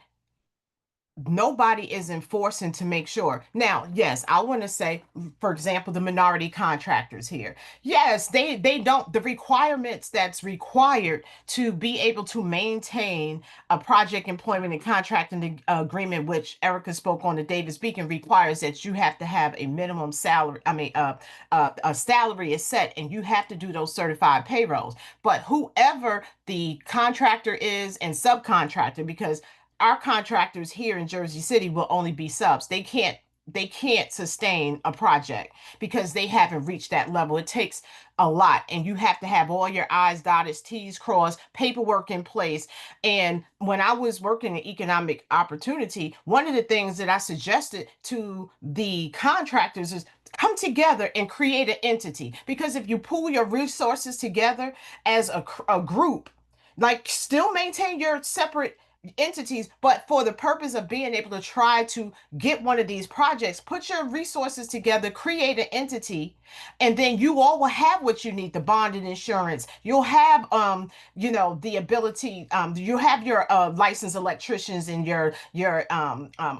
nobody is enforcing to make sure. Now, yes, I want to say, for example, the minority contractors here. Yes, they don't, the requirements that's required to be able to maintain a project employment and contracting agreement, which Erica spoke on the Davis Beacon, requires that you have to have a minimum salary. A salary is set, and you have to do those certified payrolls. But whoever the contractor is and subcontractor, because our contractors here in Jersey City will only be subs. They can't sustain a project because they haven't reached that level. It takes a lot, and you have to have all your I's dotted, T's crossed, paperwork in place. And when I was working in economic opportunity, one of the things that I suggested to the contractors is come together and create an entity. Because if you pool your resources together as a group, like, still maintain your separate entities, but for the purpose of being able to try to get one of these projects, put your resources together, create an entity, and then you all will have what you need: the bond and insurance. You'll have the ability, you have your licensed electricians and your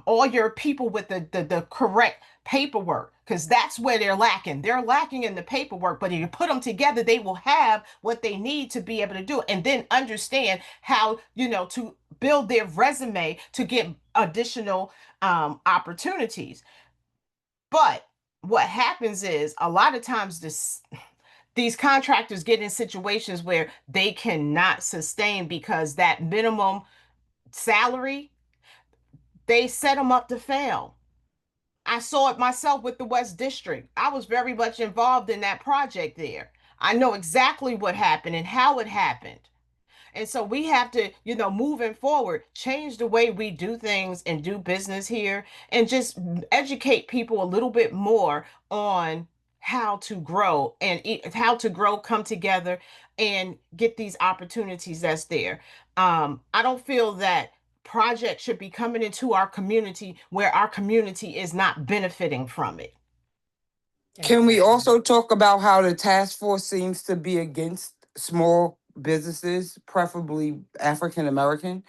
all your people with the correct paperwork, because that's where they're lacking. They're lacking in the paperwork, but if you put them together, they will have what they need to be able to do it, and then understand how to build their resume to get additional opportunities. But what happens is, a lot of times these contractors get in situations where they cannot sustain, because that minimum salary, they set them up to fail. I saw it myself with the West District. I was very much involved in that project there. I know exactly what happened and how it happened. And so we have to, moving forward, change the way we do things and do business here, and just educate people a little bit more on how to grow come together and get these opportunities that's there. I don't feel that projects should be coming into our community where our community is not benefiting from it. Can we also talk about how the task force seems to be against small businesses, preferably African American?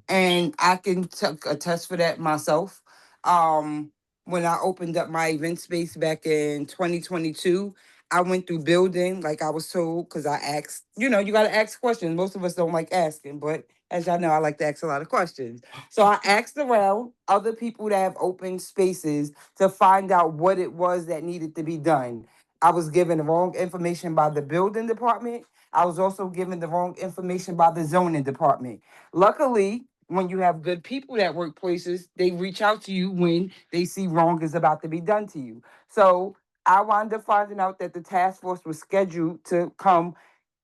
And I can attest for that myself. When I opened up my event space back in 2022, I went through building like I was told, because I asked, you got to ask questions. Most of us don't like asking, but as y'all know, I like to ask a lot of questions. So I asked around other people that have open spaces to find out what it was that needed to be done. I was given the wrong information by the building department. I was also given the wrong information by the zoning department. Luckily, when you have good people that work places, they reach out to you when they see wrong is about to be done to you. So I wound up finding out that the task force was scheduled to come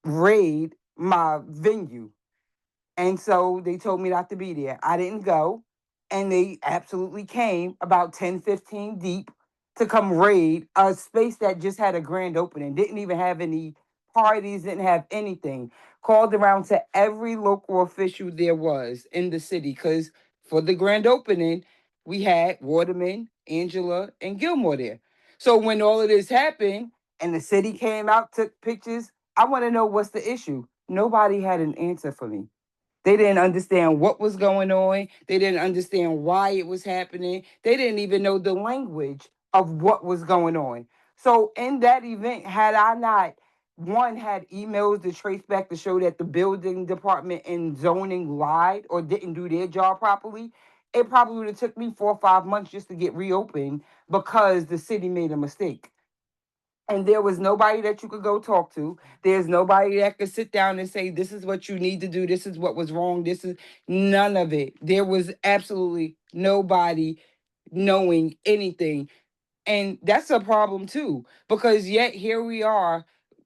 raid my venue. And so they told me not to be there. I didn't go. And they absolutely came about 10, 15 deep to come raid a space that just had a grand opening. Didn't even have any parties, didn't have anything. Called around to every local official there was in the city, because for the grand opening, we had Waterman, Angela, and Gilmore there. So when all of this happened and the city came out, took pictures, I want to know what's the issue. Nobody had an answer for me. They didn't understand what was going on. They didn't understand why it was happening. They didn't even know the language of what was going on. So in that event, had I not, one, had emails to trace back to show that the building department and zoning lied or didn't do their job properly, it probably would have took me 4 or 5 months just to get reopened because the city made a mistake. and there was nobody that you could go talk to. There's nobody that could sit down and say, this is what you need to do. This is what was wrong. This is none of it. There was absolutely nobody knowing anything. And that's a problem too, because yet here we are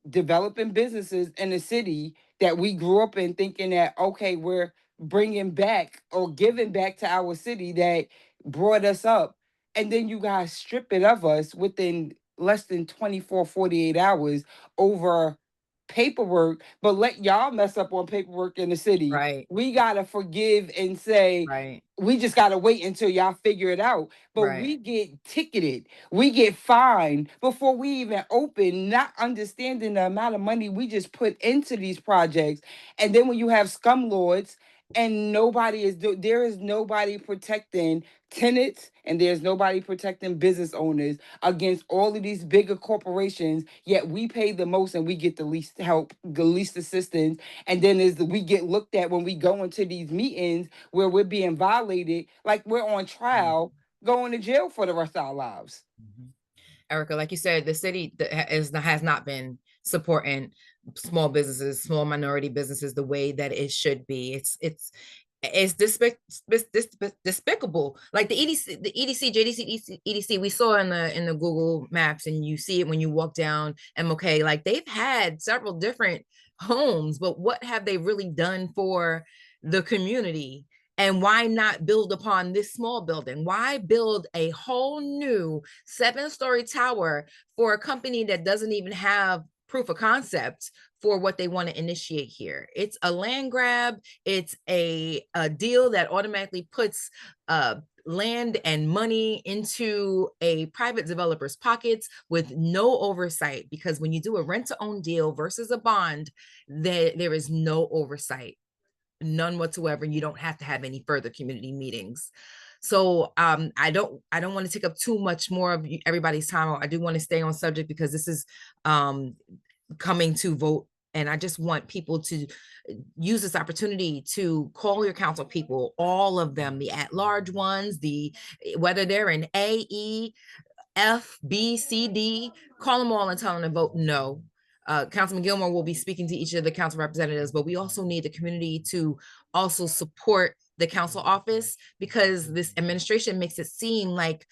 developing businesses in a city that we grew up in, thinking that, okay, we're bringing back or giving back to our city that brought us up. And then you guys strip it of us within less than 24, 48 hours over paperwork, but let y'all mess up on paperwork in the city. Right. We got to forgive and say, Right. we just got to wait until y'all figure it out. But Right. we get ticketed, we get fined before we even open, not understanding the amount of money we just put into these projects. And then when you have scum lords and there is nobody protecting tenants, and there's nobody protecting business owners against all of these bigger corporations, yet we pay the most and we get the least help, the least assistance. And then we get looked at when we go into these meetings where we're being violated, like we're on trial, going to jail for the rest of our lives. Erica, like you said, the city has not been supporting small businesses, small minority businesses the way that it should be. It's despicable. Like the EDC, JDC, EDC, we saw in the Google Maps, and you see it when you walk down MLK. Like they've had several different homes, but what have they really done for the community? And why not build upon this small building? Why build a whole new 7-story tower for a company that doesn't even have proof of concept for what they want to initiate here? It's a land grab. It's a deal that automatically puts land and money into a private developer's pockets with no oversight, because when you do a rent-to-own deal versus a bond, there is no oversight. None whatsoever. You don't have to have any further community meetings. So I don't want to take up too much more of everybody's time. I do want to stay on subject because this is coming to vote, and I just want people to use this opportunity to call your council people, all of them, the at-large ones, whether they're in A, E, F, B, C, D, call them all and tell them to vote no. Councilman Gilmore will be speaking to each of the council representatives, but we also need the community to also support the council office, because this administration makes it seem like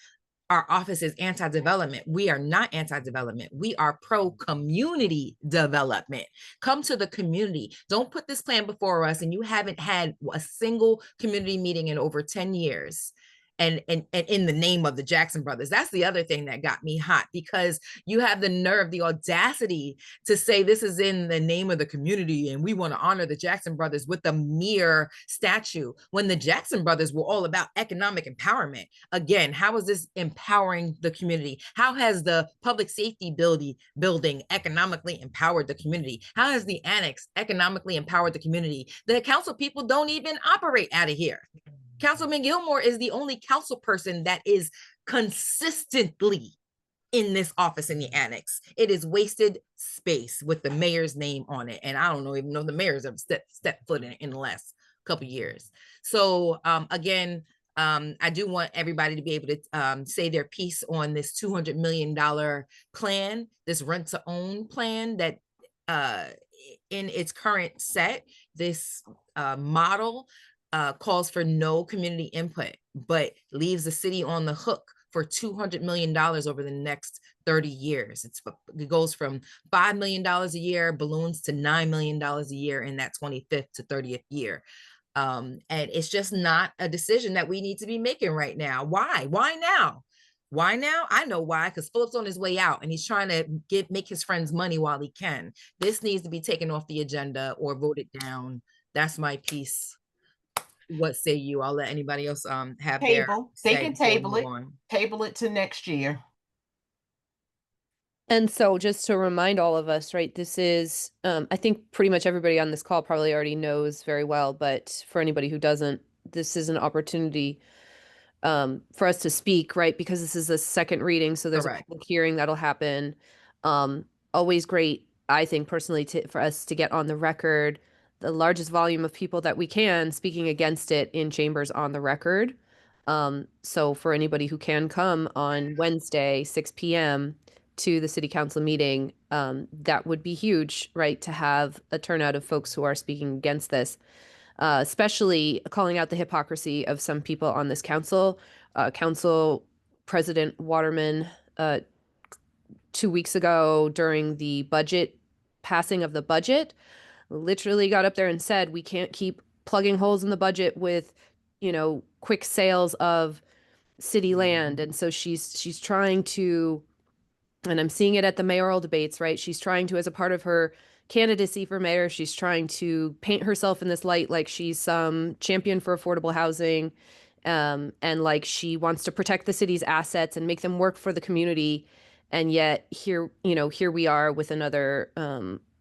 our office is anti-development. We are not anti-development. We are pro-community development. Come to the community. Don't put this plan before us and you haven't had a single community meeting in over 10 years. And in the name of the Jackson brothers. That's the other thing that got me hot, because you have the nerve, the audacity to say this is in the name of the community and we want to honor the Jackson brothers with a mere statue, when the Jackson brothers were all about economic empowerment. Again, how is this empowering the community? How has the public safety building economically empowered the community? How has the annex economically empowered the community? The council people don't even operate out of here. Councilman Gilmore is the only council person that is consistently in this office in the annex. It is wasted space with the mayor's name on it. And I don't even know the mayor's ever stepped foot in the last couple of years. So again, I do want everybody to be able to say their piece on this $200 million plan, this rent-to-own plan that in its current set, this model calls for no community input, but leaves the city on the hook for $200 million over the next 30 years. It goes from $5 million a year, balloons to $9 million a year in that 25th to 30th year. And it's just not a decision that we need to be making right now. Why? Why now? Why now? I know why, because Philip's on his way out and he's trying to make his friends money while he can. This needs to be taken off the agenda or voted down. That's my piece. What say you? I'll let anybody else have table. They can table it. On. Table it to next year. And so just to remind all of us, right, this is, I think pretty much everybody on this call probably already knows very well, but for anybody who doesn't, this is an opportunity for us to speak, right? Because this is a second reading, so there's Correct. a public hearing that'll happen. Always great, I think personally, for us to get on the record the largest volume of people that we can speaking against it in chambers on the record. So for anybody who can come on Wednesday, 6 p.m., to the city council meeting, that would be huge, right? To have a turnout of folks who are speaking against this, especially calling out the hypocrisy of some people on this council. Council President Waterman, 2 weeks ago during the budget passing of the budget, literally got up there and said, we can't keep plugging holes in the budget with, quick sales of city land. And so she's trying to, and I'm seeing it at the mayoral debates, right? She's trying to, as a part of her candidacy for mayor, she's trying to paint herself in this light like she's some champion for affordable housing, and like she wants to protect the city's assets and make them work for the community. And yet here we are with another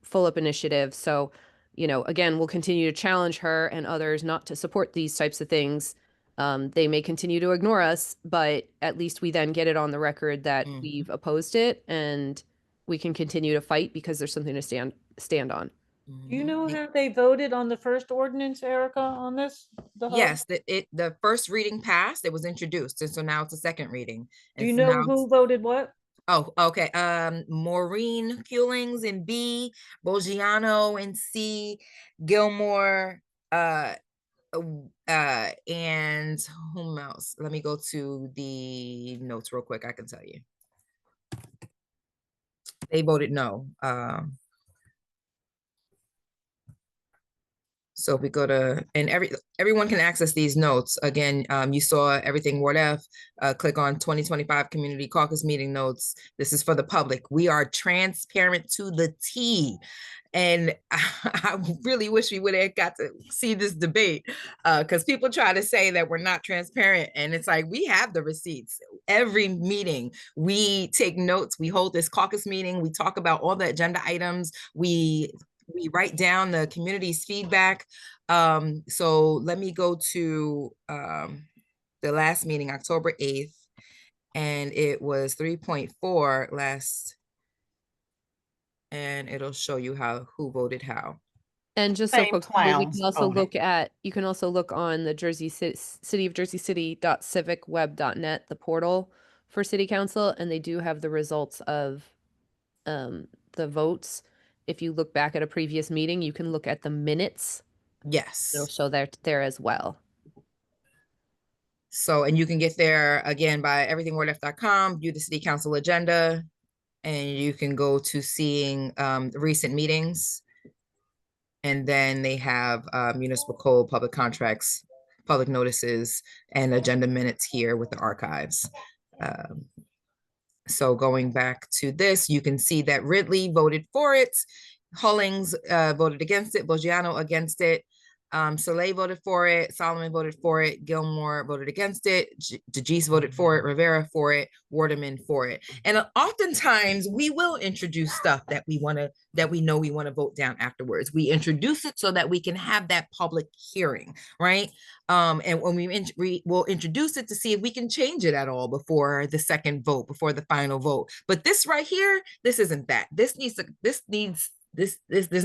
full up initiative. So, again, we'll continue to challenge her and others not to support these types of things. They may continue to ignore us, but at least we then get it on the record that we've opposed it, and we can continue to fight because there's something to stand on. Do you know how they voted on the first ordinance, Erica, on this? Yes, the first reading passed, it was introduced, and so now it's a second reading. Do you know who voted what? Oh, okay. Maureen Pewlings in B, Bogiano in C, Gilmore, and whom else? Let me go to the notes real quick. I can tell you. They voted no. So if we go to, and everyone can access these notes. Again, you saw everything Ward F, click on 2025 Community Caucus meeting notes. This is for the public. We are transparent to the T. And I really wish we would have got to see this debate, because people try to say that we're not transparent. And it's like, we have the receipts. Every meeting, we take notes. We hold this caucus meeting. We talk about all the agenda items. We write down the community's feedback. So let me go to the last meeting, October 8th, and it was 3.4 last, and it'll show you who voted how. And just so folks know, we can also look at, you can also look on the City of Jersey City.civicweb.net, the portal for city council, and they do have the results of the votes. If you look back at a previous meeting, you can look at the minutes. Yes. It'll show that there as well. So, and you can get there again by everythingwardf.com, view the city council agenda, and you can go to seeing recent meetings. And then they have municipal code, public contracts, public notices, and agenda minutes here with the archives. So going back to this, you can see that Ridley voted for it. Hullings voted against it. Bogiano against it. Soleil voted for it. Solomon voted for it. Gilmore voted against it. DeGise voted for it. Rivera for it. Waterman for it. And oftentimes we will introduce stuff that we know we want to vote down afterwards. We introduce it so that we can have that public hearing, right? And when we'll introduce it to see if we can change it at all before the second vote, before the final vote. But this right here, this isn't that. There's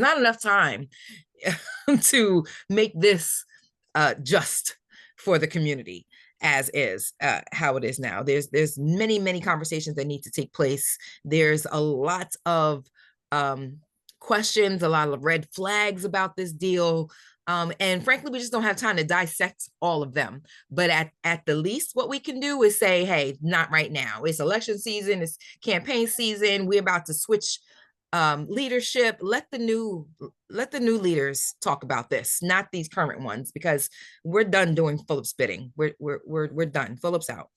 not enough time to make this just for the community as is, how it is now. There's many conversations that need to take place. There's a lot of questions, a lot of red flags about this deal. And frankly, we just don't have time to dissect all of them. But at the least, what we can do is say, hey, not right now. It's election season, it's campaign season. We're about to switch leadership. Let the new leaders talk about this, not these current ones, because we're done doing Philip spitting. We're done. Philip's out.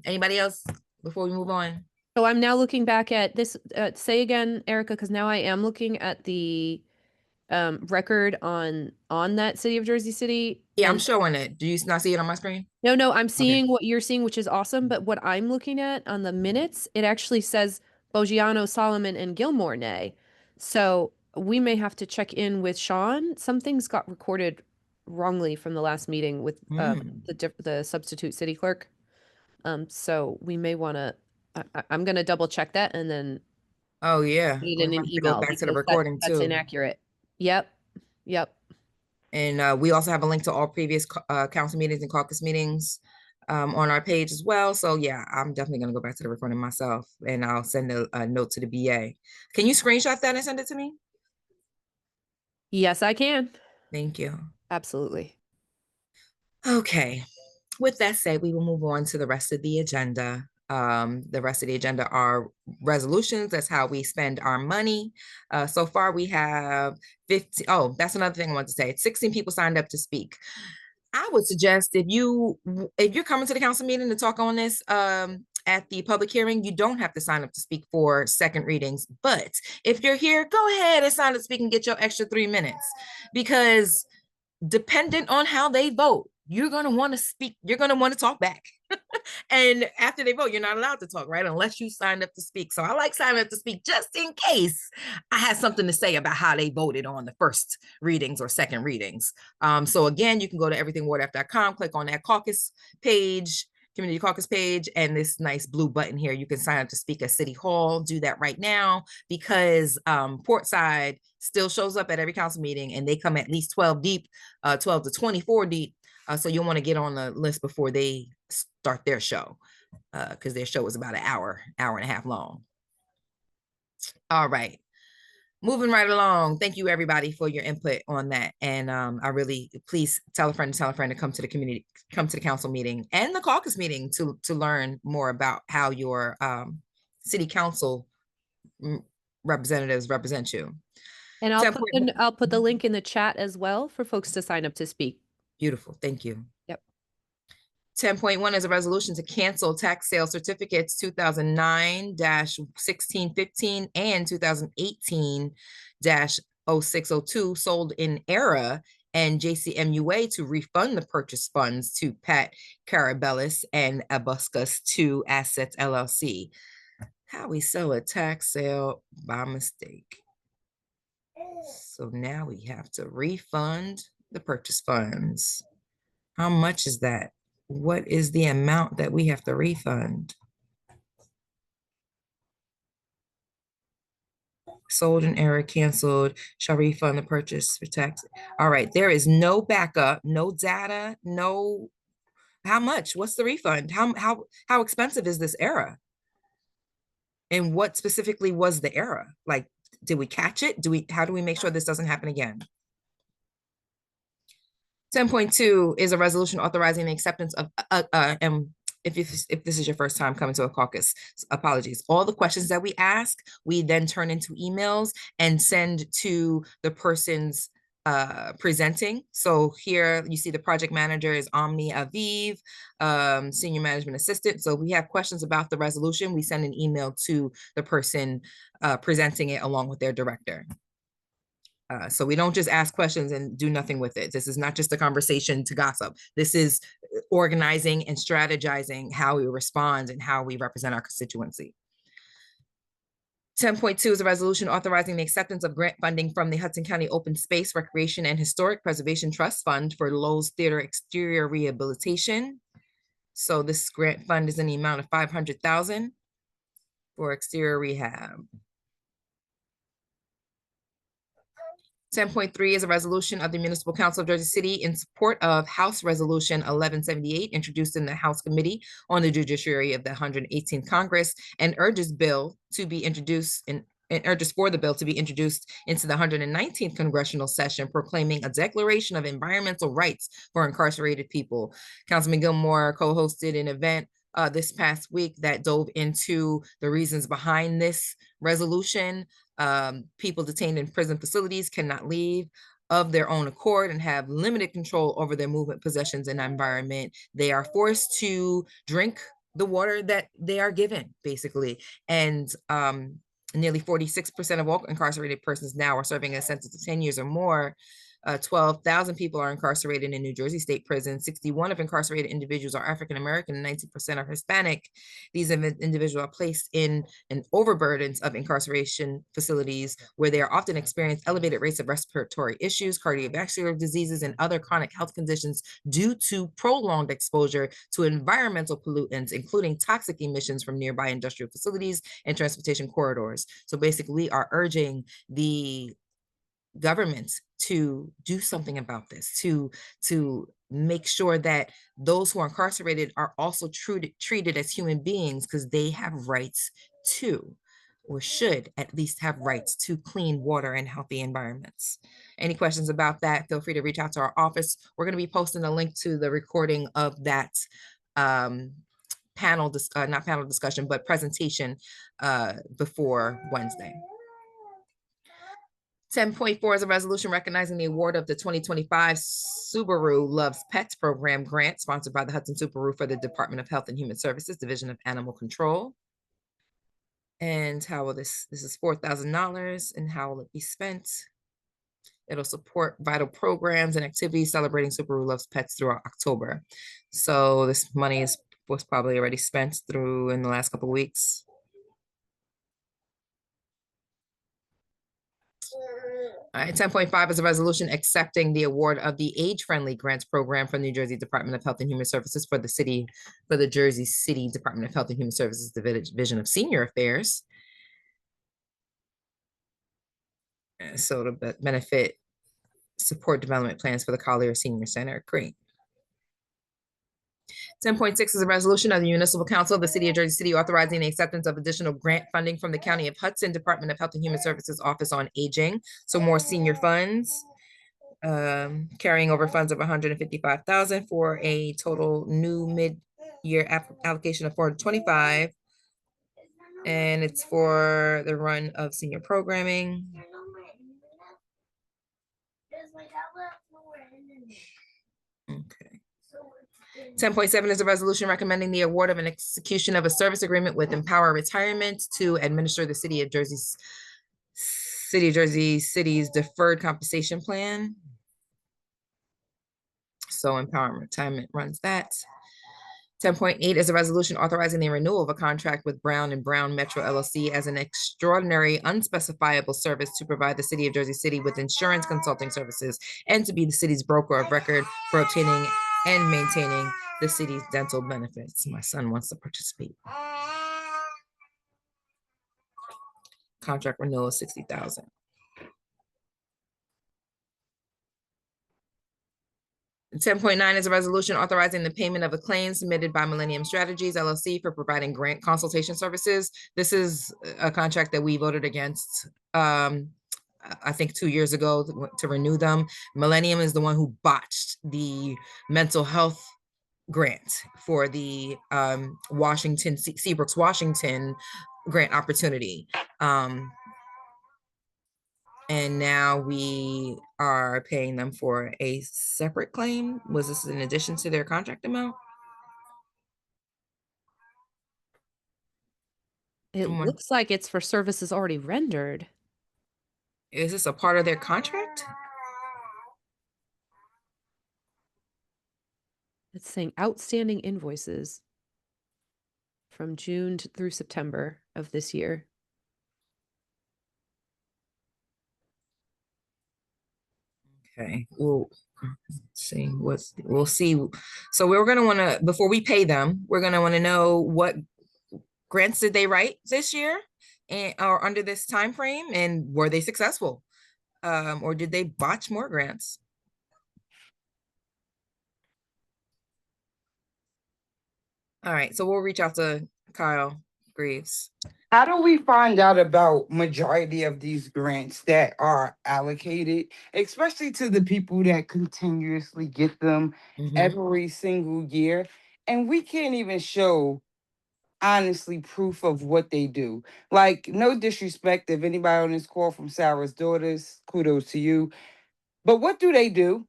Anybody else before we move on? So I'm now looking back at this. Say again, Erica, because now I am looking at the record on that City of Jersey City. Yeah, I'm showing it. Do you not see it on my screen? No, I'm seeing what you're seeing, which is awesome. But what I'm looking at on the minutes, it actually says Bogiano, Solomon, and Gilmore nay. So we may have to check in with Sean. Some things got recorded wrongly from the last meeting with the substitute city clerk. So we may want to, I'm going to double check that and then put it in an email. Go back to the recording that's too. Inaccurate. Yep. And we also have a link to all previous council meetings and caucus meetings. on our page as well. So yeah, I'm definitely gonna go back to the recording myself, and I'll send a note to the BA. Can you screenshot that and send it to me? Yes, I can. Thank you. Absolutely. Okay. With that said, we will move on to the rest of the agenda. The rest of the agenda are resolutions. That's how we spend our money. So far, we have 50. Oh, that's another thing I want to say. 16 people signed up to speak. I would suggest if you're coming to the council meeting to talk on this at the public hearing, you don't have to sign up to speak for second readings. But if you're here, go ahead and sign up to speak and get your extra 3 minutes, because dependent on how they vote, you're going to want to speak. You're going to want to talk back. And after they vote, you're not allowed to talk, right? Unless you signed up to speak. So I like signing up to speak just in case I had something to say about how they voted on the first readings or second readings. So again, you can go to everythingwardf.com, click on that caucus page, community caucus page, and this nice blue button here. You can sign up to speak at City Hall. Do that right now, because Portside still shows up at every council meeting, and they come at least 12 deep, 12 to 24 deep. So you'll want to get on the list before they start their show, because their show is about an hour and a half long. All right. Moving right along. Thank you everybody for your input on that. And I really, please tell a friend to come to the council meeting and the caucus meeting to learn more about how your city council representatives represent you. And I'll put the link in the chat as well for folks to sign up to speak. Beautiful. Thank you. Yep. 10.1 is a resolution to cancel tax sale certificates 2009-1615 and 2018-0602 sold in error, and JCMUA to refund the purchase funds to Pat Carabellis and Abuscus 2 Assets LLC. How we sell a tax sale by mistake. So now we have to refund the purchase funds. How much is that? What is the amount that we have to refund? Sold in error, canceled, shall refund the purchase for tax. All right, there is no backup, no data, no. How much? What's the refund? How expensive is this error? And what specifically was the error? Like, did we catch it? How do we make sure this doesn't happen again? 10.2 is a resolution authorizing the acceptance of, if this is your first time coming to a caucus, apologies. All the questions that we ask, we then turn into emails and send to the person's presenting. So here you see the project manager is Omni Aviv, senior management assistant. So if we have questions about the resolution, we send an email to the person presenting it along with their director. So we don't just ask questions and do nothing with it. This is not just a conversation to gossip. This is organizing and strategizing how we respond and how we represent our constituency. 10.2 is a resolution authorizing the acceptance of grant funding from the Hudson County Open Space, Recreation, and Historic Preservation Trust Fund for Lowe's Theater exterior rehabilitation. So this grant fund is in the amount of $500,000 for exterior rehab. 10.3 is a resolution of the Municipal Council of Jersey City in support of House Resolution 1178, introduced in the House Committee on the Judiciary of the 118th Congress, and urges for the bill to be introduced into the 119th congressional session, proclaiming a declaration of environmental rights for incarcerated people. Councilman Gilmore co-hosted an event this past week that dove into the reasons behind this resolution. People detained in prison facilities cannot leave of their own accord and have limited control over their movement, possessions, and environment. They are forced to drink the water that they are given, basically. And nearly 46% of all incarcerated persons now are serving a sentence of 10 years or more. 12,000 people are incarcerated in New Jersey State Prison. 61 of incarcerated individuals are African-American and 19% are Hispanic. These individuals are placed in an overburdens of incarceration facilities where they are often experience elevated rates of respiratory issues, cardiovascular diseases, and other chronic health conditions due to prolonged exposure to environmental pollutants, including toxic emissions from nearby industrial facilities and transportation corridors. So basically, we are urging the government to do something about this, to make sure that those who are incarcerated are also treated as human beings, because they have rights too, or should at least have rights to clean water and healthy environments. Any questions about that, feel free to reach out to our office. We're going to be posting a link to the recording of that not panel discussion, but presentation before Wednesday. 10.4 is a resolution recognizing the award of the 2025 Subaru Loves Pets Program grant sponsored by the Hudson Subaru for the Department of Health and Human Services, Division of Animal Control. And how will this is $4,000, and how will it be spent? It'll support vital programs and activities celebrating Subaru Loves Pets throughout October. So this money was probably already spent in the last couple of weeks. All right, 10.5 is a resolution accepting the award of the Age-Friendly Grants Program from New Jersey Department of Health and Human Services for the Jersey City Department of Health and Human Services Division of Senior Affairs. So to benefit support development plans for the Collier Senior Center. Great. 10.6 is a resolution of the Municipal Council of the City of Jersey City authorizing the acceptance of additional grant funding from the County of Hudson Department of Health and Human Services Office on Aging. So more senior funds, carrying over funds of $155,000 for a total new mid-year allocation of $425,000. And it's for the run of senior programming. Okay. 10.7 is a resolution recommending the award of an execution of a service agreement with Empower Retirement to administer the City of Jersey City's deferred compensation plan. So Empower Retirement runs that. 10.8 is a resolution authorizing the renewal of a contract with Brown & Brown Metro LLC as an extraordinary unspecifiable service to provide the City of Jersey City with insurance consulting services and to be the city's broker of record for obtaining and maintaining the city's dental benefits. My son wants to participate. Contract renewal is $60,000. 10.9 is a resolution authorizing the payment of a claim submitted by Millennium Strategies LLC for providing grant consultation services. This is a contract that we voted against, I think 2 years ago to renew them. Millennium is the one who botched the mental health grant for the Seabrooks, Washington grant opportunity. And now we are paying them for a separate claim. Was this in addition to their contract amount? It looks like it's for services already rendered. Is this a part of their contract? It's saying outstanding invoices from June through September of this year. Okay, we'll see. We'll see. So we're going to want to, before we pay them, we're going to want to know what grants did they write this year or under this time frame, and were they successful, or did they botch more grants? All right, so we'll reach out to Kyle Greaves. How do we find out about majority of these grants that are allocated, especially to the people that continuously get them every single year? And we can't even show, honestly, proof of what they do. Like, no disrespect if anybody on this call from Sarah's daughters, kudos to you. But what do they do?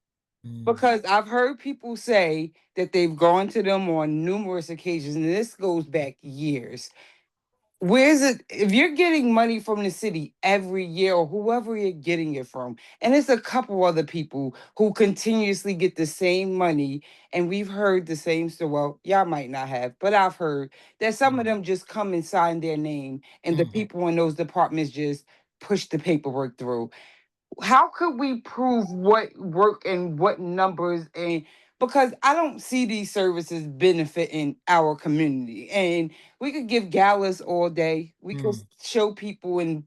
Because I've heard people say that they've gone to them on numerous occasions, and this goes back years. Where's it? If you're getting money from the city every year, or whoever you're getting it from, and it's a couple other people who continuously get the same money, and we've heard the same story. Well, y'all might not have, but I've heard that some of them just come and sign their name, and the people in those departments just push the paperwork through. How could we prove what work and what numbers and because I don't see these services benefiting our community. And we could give galas all day. We could show people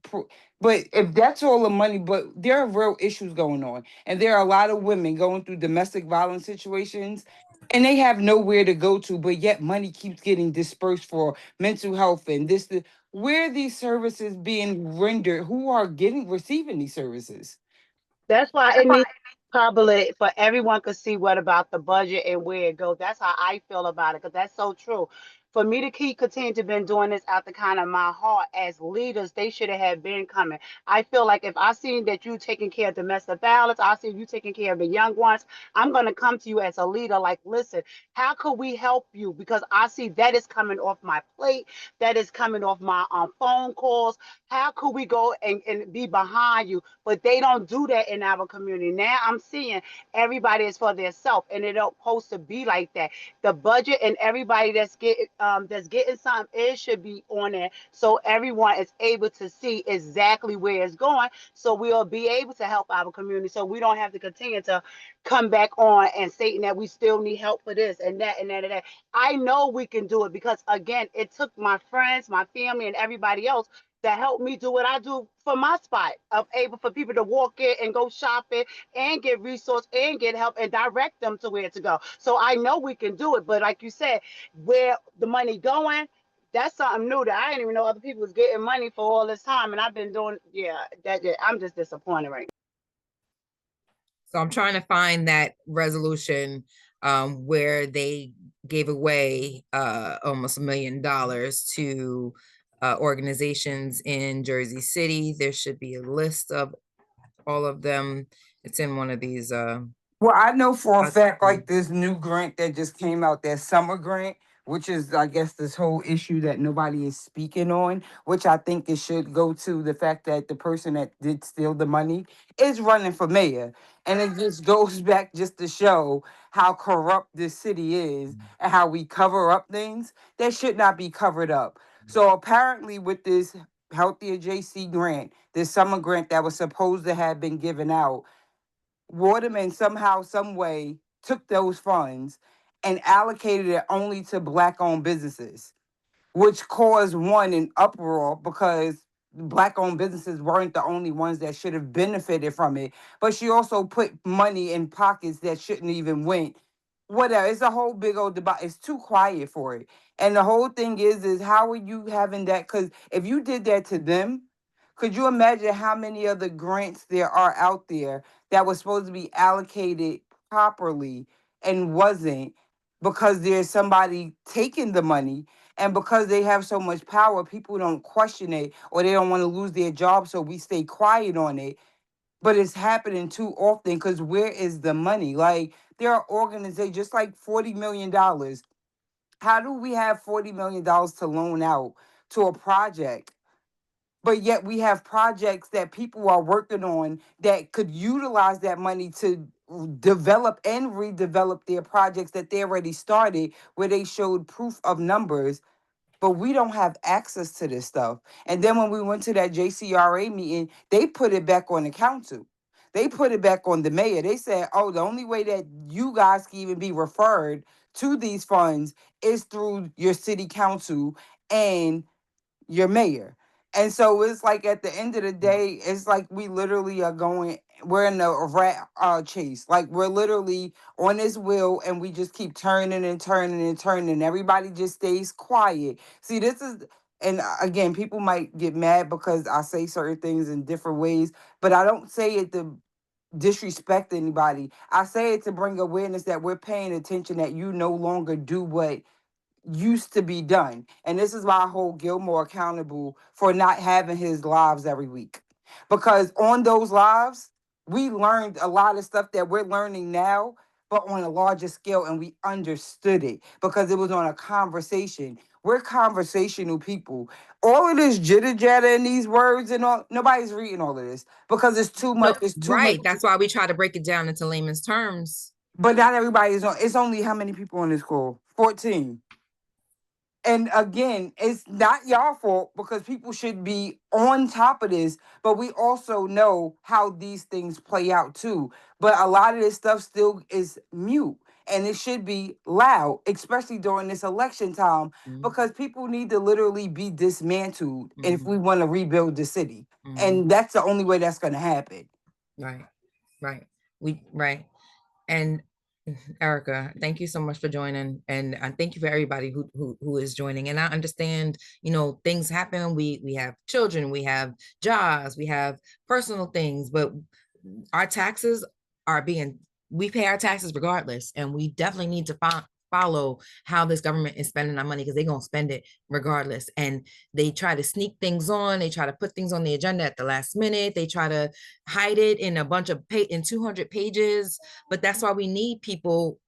but if that's all the money, but there are real issues going on. And there are a lot of women going through domestic violence situations and they have nowhere to go to, but yet money keeps getting dispersed for mental health and where are these services being rendered? Who are receiving these services? That's why it needs public for everyone to see what about the budget and where it goes. That's how I feel about it, because that's so true. For me to keep continue to been doing this out the kind of my heart as leaders, they should have been coming. I feel like if I seen that you taking care of domestic violence, I see you taking care of the young ones, I'm gonna come to you as a leader, like, listen, how could we help you? Because I see that is coming off my plate, that is coming off my phone calls. How could we go and be behind you? But they don't do that in our community. Now I'm seeing everybody is for their self, and it don't supposed to be like that. The budget and everybody that's getting something, it should be on there so everyone is able to see exactly where it's going. So we'll be able to help our community. So we don't have to continue to come back on and stating that we still need help for this and that and that and that. I know we can do it because again, it took my friends, my family, and everybody else that help me do what I do for my spot of able for people to walk in and go shopping and get resource and get help and direct them to where to go. So I know we can do it, but like you said, where the money going, that's something new that I didn't even know other people was getting money for all this time, and I've been doing. I'm just disappointed right now. So I'm trying to find that resolution where they gave away almost $1 million to organizations in Jersey City. There should be a list of all of them. It's in one of these. Well, I know for a fact, like this new grant that just came out, that summer grant, which is, I guess, this whole issue that nobody is speaking on, which I think it should go to the fact that the person that did steal the money is running for mayor. And it just goes back just to show how corrupt this city is and how we cover up things that should not be covered up. So apparently with this Healthier JC grant, this summer grant that was supposed to have been given out, Waterman somehow, some way took those funds and allocated it only to Black-owned businesses, which caused an uproar because Black-owned businesses weren't the only ones that should have benefited from it. But she also put money in pockets that shouldn't even went. Whatever. It's a whole big old debate. It's too quiet for it. And the whole thing is how are you having that? Because if you did that to them, could you imagine how many other grants there are out there that was supposed to be allocated properly and wasn't because there's somebody taking the money, and because they have so much power, people don't question it or they don't want to lose their job, so we stay quiet on it. But it's happening too often because where is the money? Like, there are organizations just like $40 million. How do we have $40 million to loan out to a project? But yet we have projects that people are working on that could utilize that money to develop and redevelop their projects that they already started, where they showed proof of numbers, but we don't have access to this stuff. And then when we went to that JCRA meeting, they put it back on the council. They put it back on the mayor. They said, oh, the only way that you guys can even be referred to these funds is through your city council and your mayor. And so it's like at the end of the day, it's like we literally are we're in a rat chase. Like we're literally on this wheel and we just keep turning and turning and turning. Everybody just stays quiet. See, and again, people might get mad because I say certain things in different ways, but I don't say it to disrespect anybody. I say it to bring awareness that we're paying attention, that you no longer do what used to be done. And this is why I hold Gilmore accountable for not having his lives every week. Because on those lives, we learned a lot of stuff that we're learning now, but on a larger scale, and we understood it because it was on a conversation. We're conversational people. All of this jitter jatter and these words and all, nobody's reading all of this because it's too much. It's too right. much. That's why we try to break it down into layman's terms. But not everybody is on. It's only how many people on this call? 14. And again, it's not y'all fault because people should be on top of this, but we also know how these things play out too. But a lot of this stuff still is mute. and it should be loud, especially during this election time, because people need to literally be dismantled if we want to rebuild the city. And that's the only way that's going to happen. Right. Right. And Erica, thank you so much for joining, and thank you for everybody who is joining. And I understand, things happen. We have children, we have jobs, we have personal things, but our taxes we pay our taxes regardless, and we definitely need to follow how this government is spending our money, because they're gonna spend it regardless. And they try to sneak things on, they try to put things on the agenda at the last minute, they try to hide it in a bunch of in 200 pages. But that's why we need people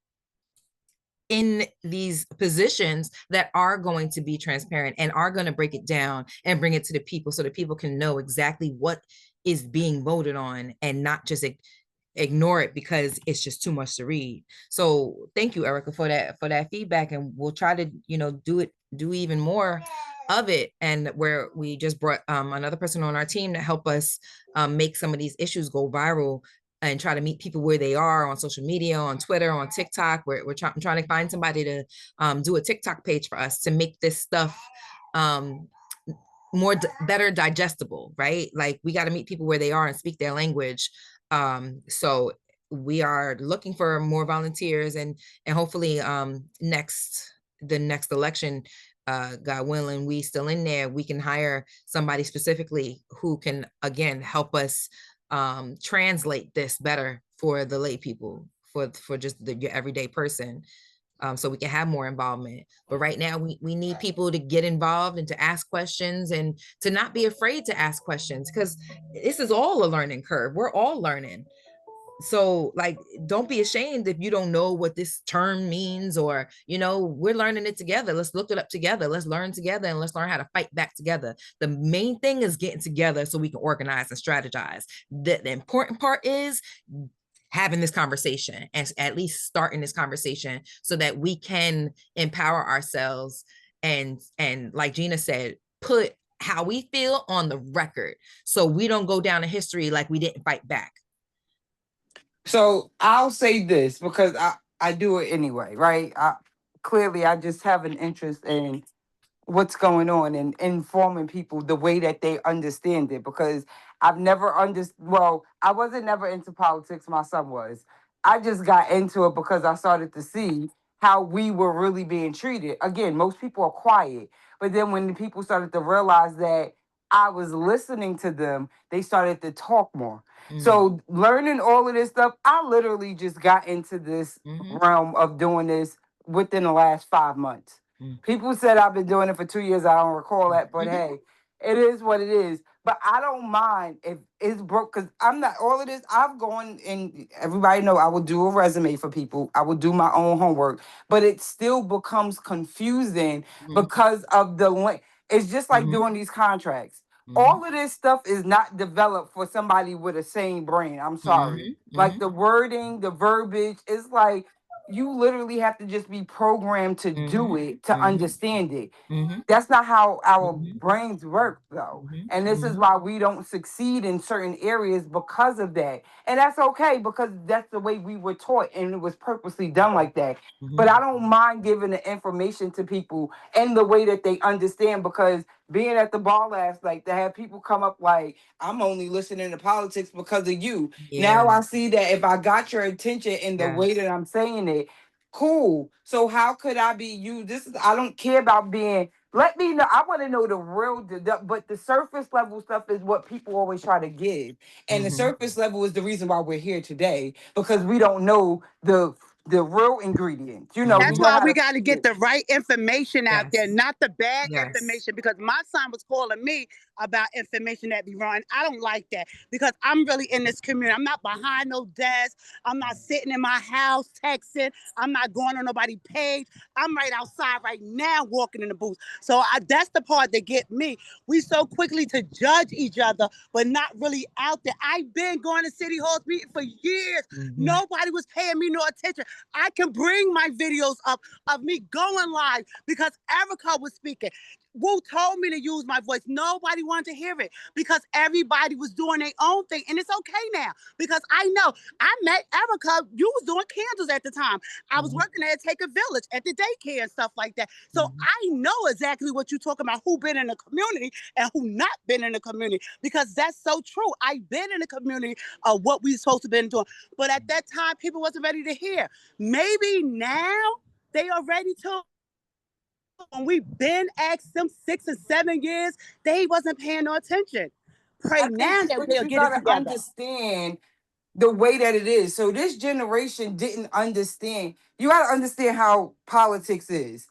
in these positions that are going to be transparent and are going to break it down and bring it to the people, so that people can know exactly what is being voted on, and not just ignore it because it's just too much to read. So thank you, Erica, for that feedback, and we'll try to do even more of it. And where we just brought another person on our team to help us make some of these issues go viral, and try to meet people where they are on social media, on Twitter, on TikTok. We're trying to find somebody to do a TikTok page for us to make this stuff better digestible, right? Like, we got to meet people where they are and speak their language. So we are looking for more volunteers, and hopefully the next election, God willing, we still in there, we can hire somebody specifically who can again help us translate this better for the lay people, for just your everyday person, so we can have more involvement. But right now we need people to get involved and to ask questions, and to not be afraid to ask questions, because this is all a learning curve. We're all learning. So, like, don't be ashamed if you don't know what this term means, or, we're learning it together. Let's look it up together. Let's learn together, and let's learn how to fight back together. The main thing is getting together so we can organize and strategize. The important part is having this conversation, and at least starting this conversation, so that we can empower ourselves and like Gina said, put how we feel on the record, so we don't go down in history like we didn't fight back. So I'll say this, because I do it anyway, right? Clearly I just have an interest in what's going on and informing people the way that they understand it, because I've never I wasn't never into politics. My son was. I just got into it because I started to see how we were really being treated. Again, most people are quiet, but then when the people started to realize that I was listening to them, they started to talk more. So learning all of this stuff, I literally just got into this realm of doing this within the last 5 months. People said I've been doing it for 2 years. I don't recall that, but hey, it is what it is. But I don't mind if it's broke, because I'm not all of this. I've gone, and everybody know I will do a resume for people. I will do my own homework, but it still becomes confusing because of the length. It's just like doing these contracts. All of this stuff is not developed for somebody with a sane brain. I'm sorry. Like the wording, the verbiage, it's like you literally have to just be programmed to do it, to understand it. That's not how our brains work, though. And this is why we don't succeed in certain areas because of that. And that's okay, because that's the way we were taught, and it was purposely done like that. But I don't mind giving the information to people in the way that they understand, because being at the bar last night, to have people come up like, I'm only listening to politics because of you. Now I see that if I got your attention in the way that I'm saying it, cool. So how could I be you? I don't care about being, let me know. I want to know the real, but the surface level stuff is what people always try to give. And the surface level is the reason why we're here today, because we don't know the real ingredients. That's why we got to get the right information out there, not the bad information, because my son was calling me about information that be wrong. I don't like that, because I'm really in this community. I'm not behind no desk. I'm not sitting in my house texting. I'm not going on nobody's page. I'm right outside right now walking in the booth. So that's the part that get me. We so quickly to judge each other, but not really out there. I've been going to City Hall's meeting for years. Nobody was paying me no attention. I can bring my videos up of me going live because Erica was speaking. Wu told me to use my voice. Nobody wanted to hear it because everybody was doing their own thing. And it's okay now because I know I met Erica. You was doing candles at the time. I was working at Take a Village at the daycare and stuff like that. So I know exactly what you're talking about, who been in the community and who not been in the community, because that's so true. I've been in the community of what we supposed to been doing. But at that time, people wasn't ready to hear. Maybe now they are ready to. When we've been asked them 6 or 7 years, they wasn't paying no attention. Pray now that they'll get it together. Understand the way that it is. So this generation didn't understand. You got to understand how politics is.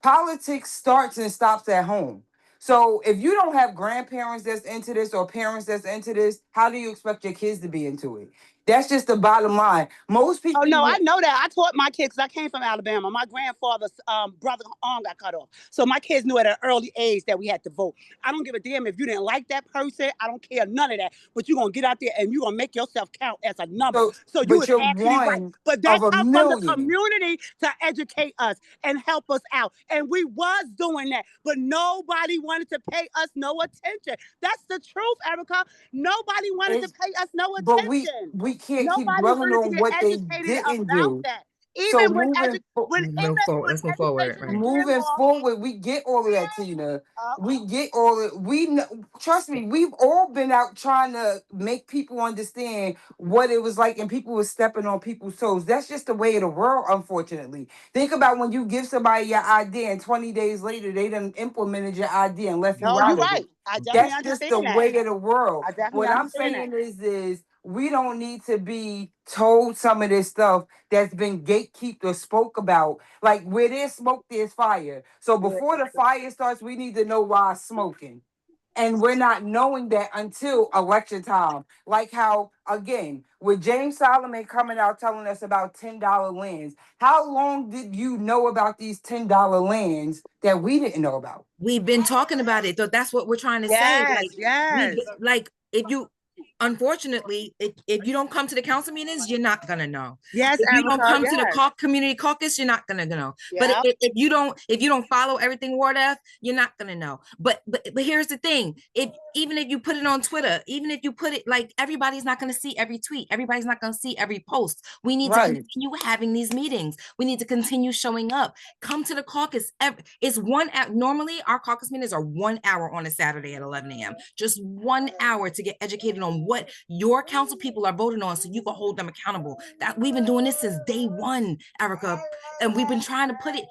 Politics starts and stops at home. So if you don't have grandparents that's into this or parents that's into this, how do you expect your kids to be into it? That's just the bottom line. Most people. Oh no, I know that. I taught my kids, 'cause I came from Alabama. My grandfather's brother arm got cut off, so my kids knew at an early age that we had to vote. I don't give a damn if you didn't like that person. I don't care none of that. But you're gonna get out there and you're gonna make yourself count as a number. So you was actually right. But that's up from the community to educate us and help us out, and we was doing that. But nobody wanted to pay us no attention. That's the truth, Erica. Nobody wanted to pay us no attention. But we can't keep dwelling on what they didn't do. That. So Even when moving let's move forward. Right. Moving forward, we get all of that, Tina. We get all of we know, trust me, we've all been out trying to make people understand what it was like, and people were stepping on people's toes. That's just the way of the world, unfortunately. Think about when you give somebody your idea and 20 days later they done implemented your idea and left you out. You're of right. it. I definitely That's just understand the way of the world. What I'm saying is we don't need to be told some of this stuff that's been gatekept or spoke about. Like where there's smoke, there's fire. So before the fire starts, we need to know why it's smoking. And we're not knowing that until election time. Like how, again, with James Solomon coming out telling us about $10 lands, how long did you know about these $10 lands that we didn't know about? We've been talking about it, though. That's what we're trying to say. Like, if you, unfortunately, if you don't come to the council meetings, you're not gonna know. Yes, if you don't come to the community caucus, you're not gonna know. But if you don't follow everything Ward F, you're not gonna know. But here's the thing: even if you put it on Twitter, even if you put it, like, everybody's not gonna see every tweet, everybody's not gonna see every post. We need to continue having these meetings. We need to continue showing up. Come to the caucus. It's 1 hour. Normally, our caucus meetings are 1 hour on a Saturday at 11 a.m. Just 1 hour to get educated on what your council people are voting on, so you can hold them accountable. That we've been doing this since day one, Erica, and we've been trying to put it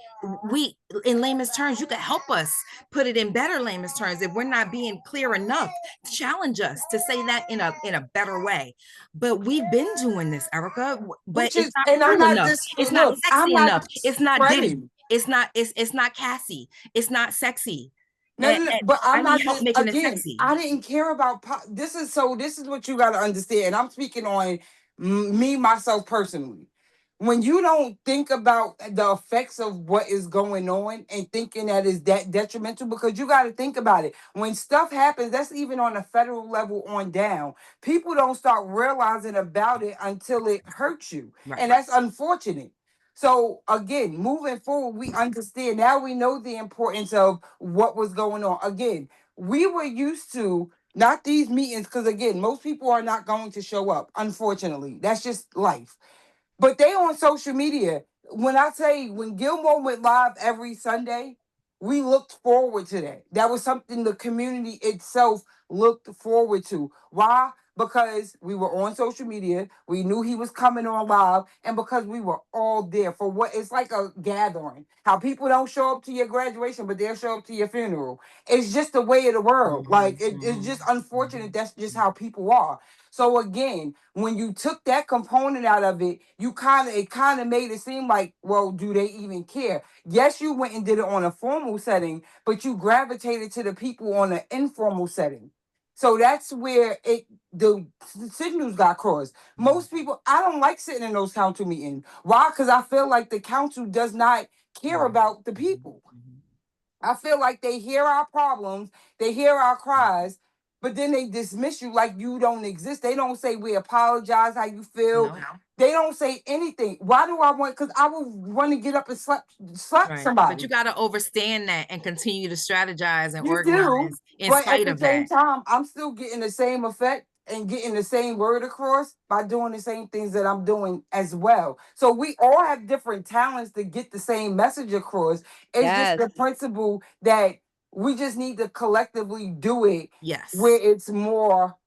in layman's terms. You could help us put it in better layman's terms if we're not being clear enough. Challenge us to say that in a better way. But we've been doing this, Erica. But it's not cool enough. It's not sexy enough. It's not Diddy. It's not Cassie. It's not sexy. But I'm not just, again, I didn't care about this is what you got to understand, and I'm speaking on me myself personally. When you don't think about the effects of what is going on and thinking that is that detrimental, because you got to think about it. When stuff happens, that's even on a federal level on down, people don't start realizing about it until it hurts you. And that's unfortunate. So again, moving forward, we understand now. We know the importance of what was going on. Again, we were used to not these meetings, because again, most people are not going to show up. Unfortunately, that's just life. But they on social media. When Gilmore went live every Sunday, we looked forward to that. That was something the community itself looked forward to. Why? Because we were on social media, we knew he was coming on live, and because we were all there for what it's like a gathering. How people don't show up to your graduation, but they'll show up to your funeral. It's just the way of the world. It's just unfortunate. That's just how people are. So again, when you took that component out of it, it kind of made it seem like, well, do they even care? Yes, you went and did it on a formal setting, but you gravitated to the people on an informal setting. So that's where the signals got crossed. Most people, I don't like sitting in those council meetings. Why? Because I feel like the council does not care about the people. I feel like they hear our problems, they hear our cries, but then they dismiss you like you don't exist. They don't say we apologize how you feel. No. They don't say anything. Why do I want? Because I would want to get up and slap Right. somebody. But you got to overstand that and continue to strategize and You organize in but spite at the of same that. time, I'm still getting the same effect and getting the same word across by doing the same things that I'm doing as well. So we all have different talents to get the same message across. It's just the principle that we just need to collectively do it Yes. where it's more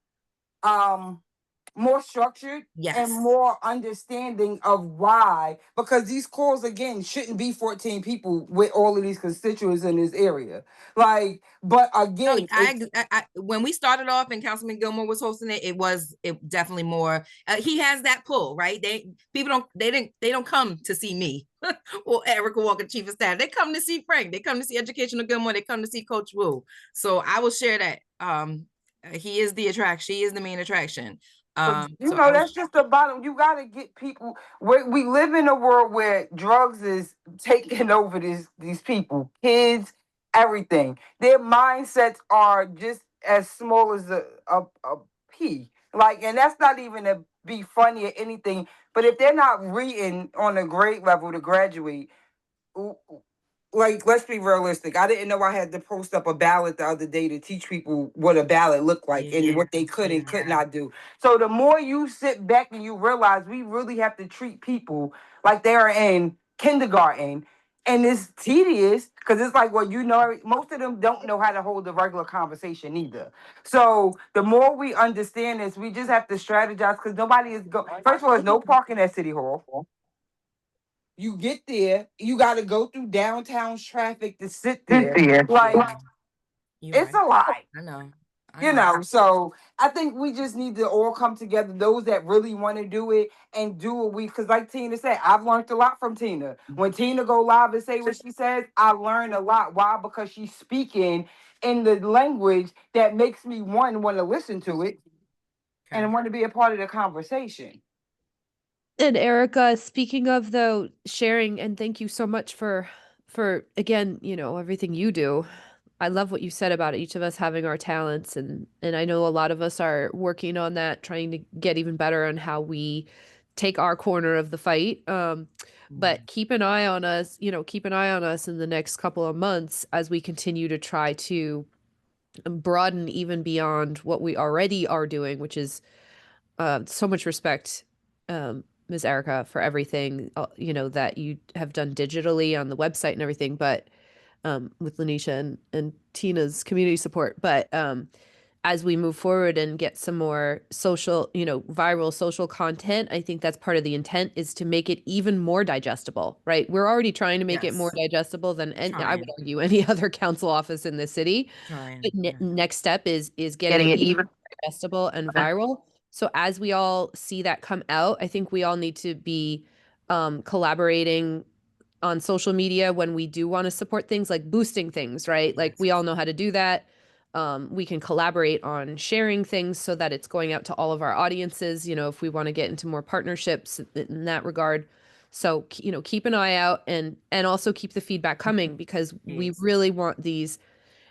more structured Yes. and more understanding of why, because these calls again shouldn't be 14 people with all of these constituents in this area. Like, but again, I when we started off and Councilman Gilmore was hosting it, it definitely more. He has that pull, right? They don't come to see me or Erica Walker, chief of staff. They come to see Frank. They come to see Educational Gilmore. They come to see Coach Wu. So I will share that. He is the attraction. She is the main attraction. That's just the bottom. You got to get people. We live in a world where drugs is taking over these people, kids, everything. Their mindsets are just as small as a pea. Like, and that's not even to be funny or anything. But if they're not reading on a grade level to graduate, like, let's be realistic. I didn't know I had to post up a ballot the other day to teach people what a ballot looked like and what they could and could not do. So the more you sit back and you realize we really have to treat people like they're in kindergarten, and it's tedious because it's like, well, most of them don't know how to hold a regular conversation either. So the more we understand this, we just have to strategize because nobody is first of all, there's no parking at City Hall. You get there, you got to go through downtown traffic to sit there. Like, it's a lot. I know. So I think we just need to all come together, those that really want to do it and do what because like Tina said, I've learned a lot from Tina. When Tina go live and say what she says, I learn a lot. Why? Because she's speaking in the language that makes me want to listen to it and want to be a part of the conversation. And Erica, speaking of though sharing, and thank you so much for again, everything you do. I love what you said about each of us having our talents, and I know a lot of us are working on that, trying to get even better on how we take our corner of the fight. But keep an eye on us, keep an eye on us in the next couple of months as we continue to try to broaden even beyond what we already are doing, which is so much respect, Ms. Erica, for everything, that you have done digitally on the website and everything, but with Lanisha and Tina's community support. But as we move forward and get some more social, viral social content, I think that's part of the intent is to make it even more digestible, right? We're already trying to make it more digestible than I would argue any other council office in the city. But next step is getting it even digestible and viral. So as we all see that come out, I think we all need to be collaborating on social media when we do want to support things, like boosting things, right? Like we all know how to do that. We can collaborate on sharing things so that it's going out to all of our audiences, if we want to get into more partnerships in that regard. So, keep an eye out and also keep the feedback coming because we really want these,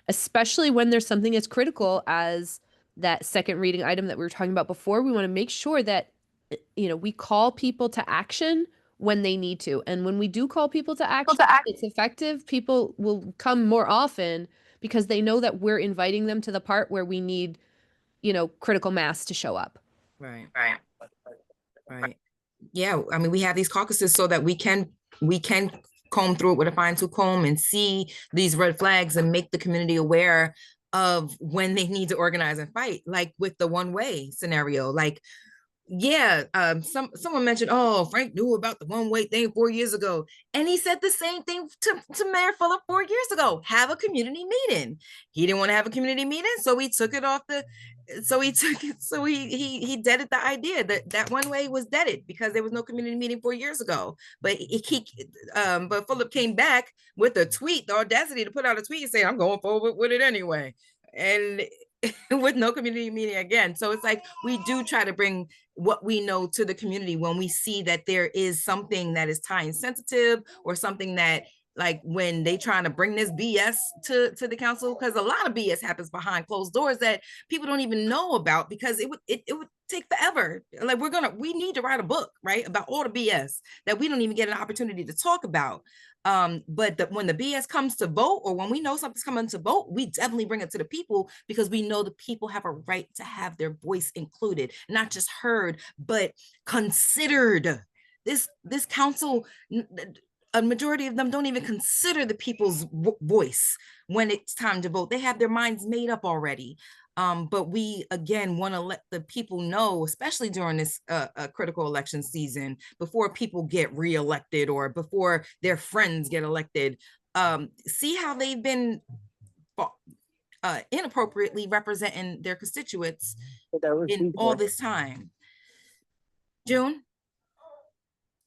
especially when there's something as critical as that second reading item that we were talking about before. We want to make sure that, we call people to action when they need to. And when we do call people to action, it's effective. People will come more often because they know that we're inviting them to the part where we need, critical mass to show up. Right. Yeah. I mean, we have these caucuses so that we can comb through it with a fine-tooth comb and see these red flags and make the community aware of when they need to organize and fight, like with the one-way scenario. Like, someone mentioned, oh, Frank knew about the one-way thing 4 years ago. And he said the same thing to Mayor Fuller 4 years ago, have a community meeting. He didn't want to have a community meeting, so he took it off he deaded the idea that one way was deaded because there was no community meeting 4 years ago. But but Philip came back with a tweet, the audacity to put out a tweet and say, I'm going forward with it anyway. And with no community meeting again. So it's like we do try to bring what we know to the community when we see that there is something that is time sensitive or something that like when they trying to bring this BS to the council, because a lot of BS happens behind closed doors that people don't even know about, because it would take forever. Like we need to write a book, right, about all the BS that we don't even get an opportunity to talk about. But when the BS comes to vote, or when we know something's coming to vote, we definitely bring it to the people, because we know the people have a right to have their voice included, not just heard, but considered. This council, a majority of them don't even consider the people's voice when it's time to vote. They have their minds made up already. But we, again, want to let the people know, especially during this critical election season, before people get reelected or before their friends get elected, see how they've been inappropriately representing their constituents in all this time. June?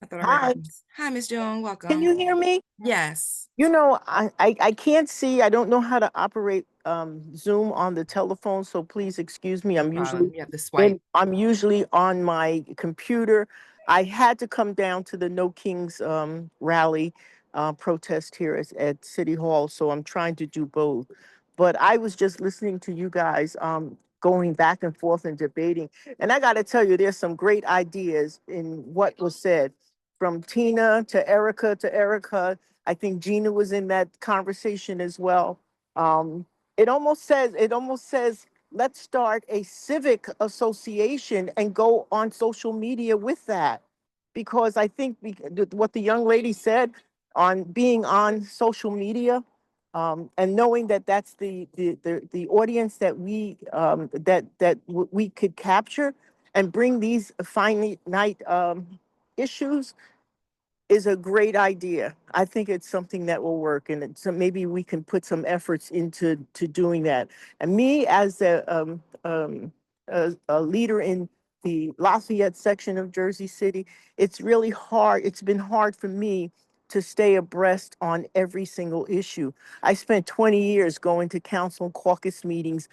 I thought I heard. Hi, Miss June. Welcome. Can you hear me? Yes. You know, I can't see. I don't know how to operate Zoom on the telephone, so please excuse me. I'm You have to usually swipe. I'm usually on my computer. I had to come down to the No Kings rally protest here at City Hall, so I'm trying to do both. But I was just listening to you guys going back and forth and debating, and I got to tell you, there's some great ideas in what was said, from Tina to Erica. I think Gina was in that conversation as well. It almost says, let's start a civic association and go on social media with that. Because I think what the young lady said on being on social media, and knowing that that's the audience that we could capture and bring these finite issues, is a great idea. I think it's something that will work, and so maybe we can put some efforts into doing that. And me, as a leader in the Lafayette section of Jersey City, it's really hard. It's been hard for me to stay abreast on every single issue. I spent 20 years going to council and caucus meetings,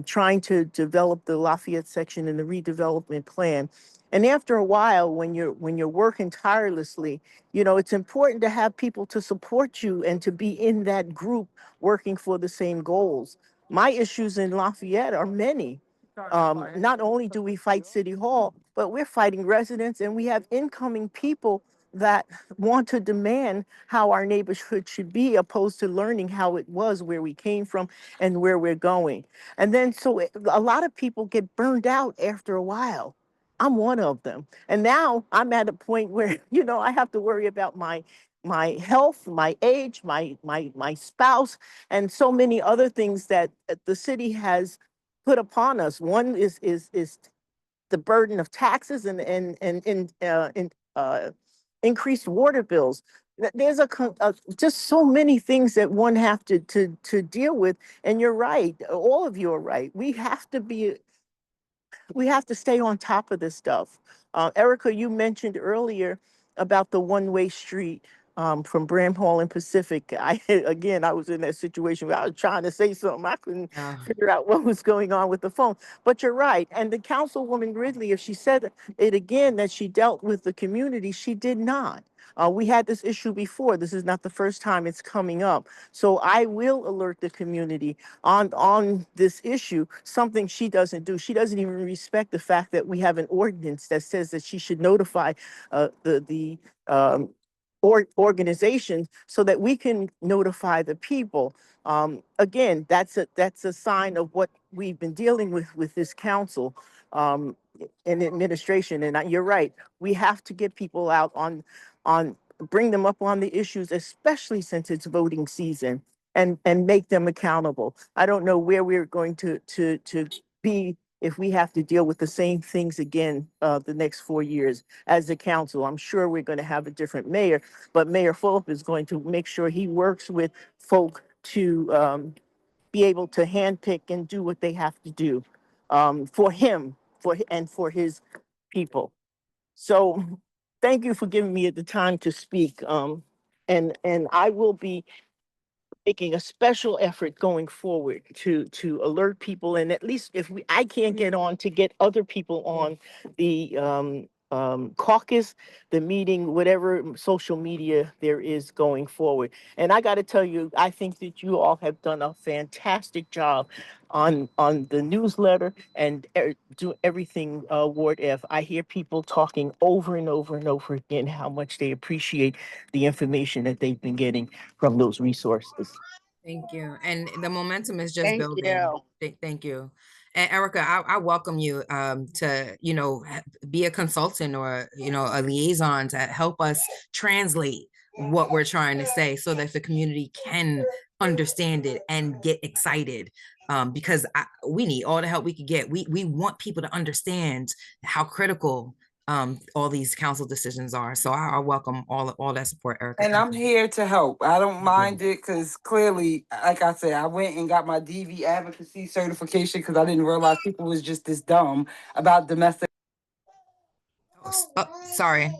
trying to develop the Lafayette section and the redevelopment plan. And after a while, when you're working tirelessly, you know, it's important to have people to support you and to be in that group working for the same goals. My issues in Lafayette are many. Not only do we fight City Hall, but we're fighting residents, and we have incoming people that want to demand how our neighborhood should be, opposed to learning how it was, where we came from and where we're going. And then a lot of people get burned out after a while. I'm one of them. And now I'm at a point where, you know, I have to worry about my health, my age, my spouse, and so many other things that the city has put upon us. One is the burden of taxes and increased water bills. There's just so many things that one have to deal with. And you're right. All of you are right. We have to stay on top of this stuff. Erica, you mentioned earlier about the one-way street from Bramhall and Pacific. I was in that situation where I was trying to say something. I couldn't figure out what was going on with the phone. But you're right. And the Councilwoman Ridley, if she said it again, that she dealt with the community, she did not. We had this issue before. This is not the first time it's coming up. So I will alert the community on this issue, something she doesn't do. She doesn't even respect the fact that we have an ordinance that says that she should notify the organization so that we can notify the people. Again, that's a sign of what we've been dealing with this council and administration. And you're right. We have to get people out on bring them up on the issues, especially since it's voting season, and make them accountable. I don't know where we're going to be if we have to deal with the same things again the next 4 years as the council. I'm sure we're going to have a different mayor, but Mayor Fulop is going to make sure he works with folk to be able to handpick and do what they have to do for him, for his people. So thank you for giving me the time to speak. And I will be making a special effort going forward to alert people, and at least if I can't get on, to get other people on the caucus, the meeting, whatever social media there is going forward. And I got to tell you, I think that you all have done a fantastic job on the newsletter and do everything Ward F. I hear people talking over and over and over again how much they appreciate the information that they've been getting from those resources. Thank you. And the momentum is just Thank building. you. Thank you. And Erica, I welcome you to, be a consultant or, a liaison to help us translate what we're trying to say so that the community can understand it and get excited. Because we need all the help we could get. We want people to understand how critical all these council decisions are. So I welcome all that support, Erica. And I'm here to help. I don't mind it because clearly, like I said, I went and got my DV advocacy certification because I didn't realize people was just this dumb about domestic. Sorry.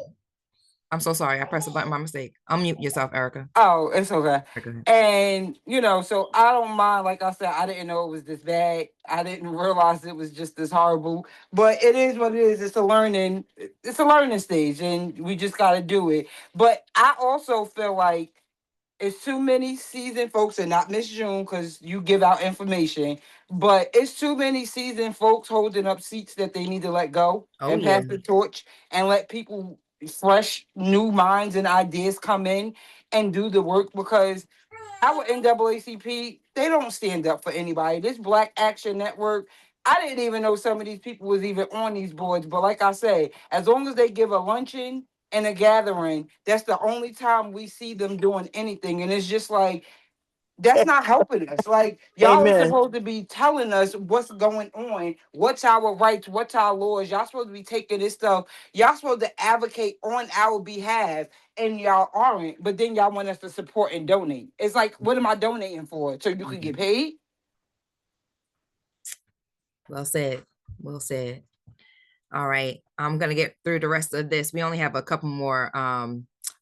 I'm so sorry. I pressed a button by mistake. Unmute yourself, Erica. Oh, it's okay. Okay. And, so I don't mind. Like I said, I didn't know it was this bad. I didn't realize it was just this horrible. But it is what it is. It's a learning stage, and we just got to do it. But I also feel like it's too many seasoned folks, and not Miss June, because you give out information, but it's too many seasoned folks holding up seats that they need to let go and pass the torch and let people fresh new minds and ideas come in and do the work, because our NAACP, they don't stand up for anybody. This Black Action Network, I didn't even know some of these people was even on these boards, but like I say, as long as they give a luncheon and a gathering, that's the only time we see them doing anything. And it's just like, that's not helping us. Like, y'all are supposed to be telling us what's going on, what's our rights, what's our laws. Y'all supposed to be taking this stuff. Y'all supposed to advocate on our behalf, and y'all aren't. But then y'all want us to support and donate. It's like, what am I donating for? So you can get paid? Well said. Well said. All right. I'm going to get through the rest of this. We only have a couple more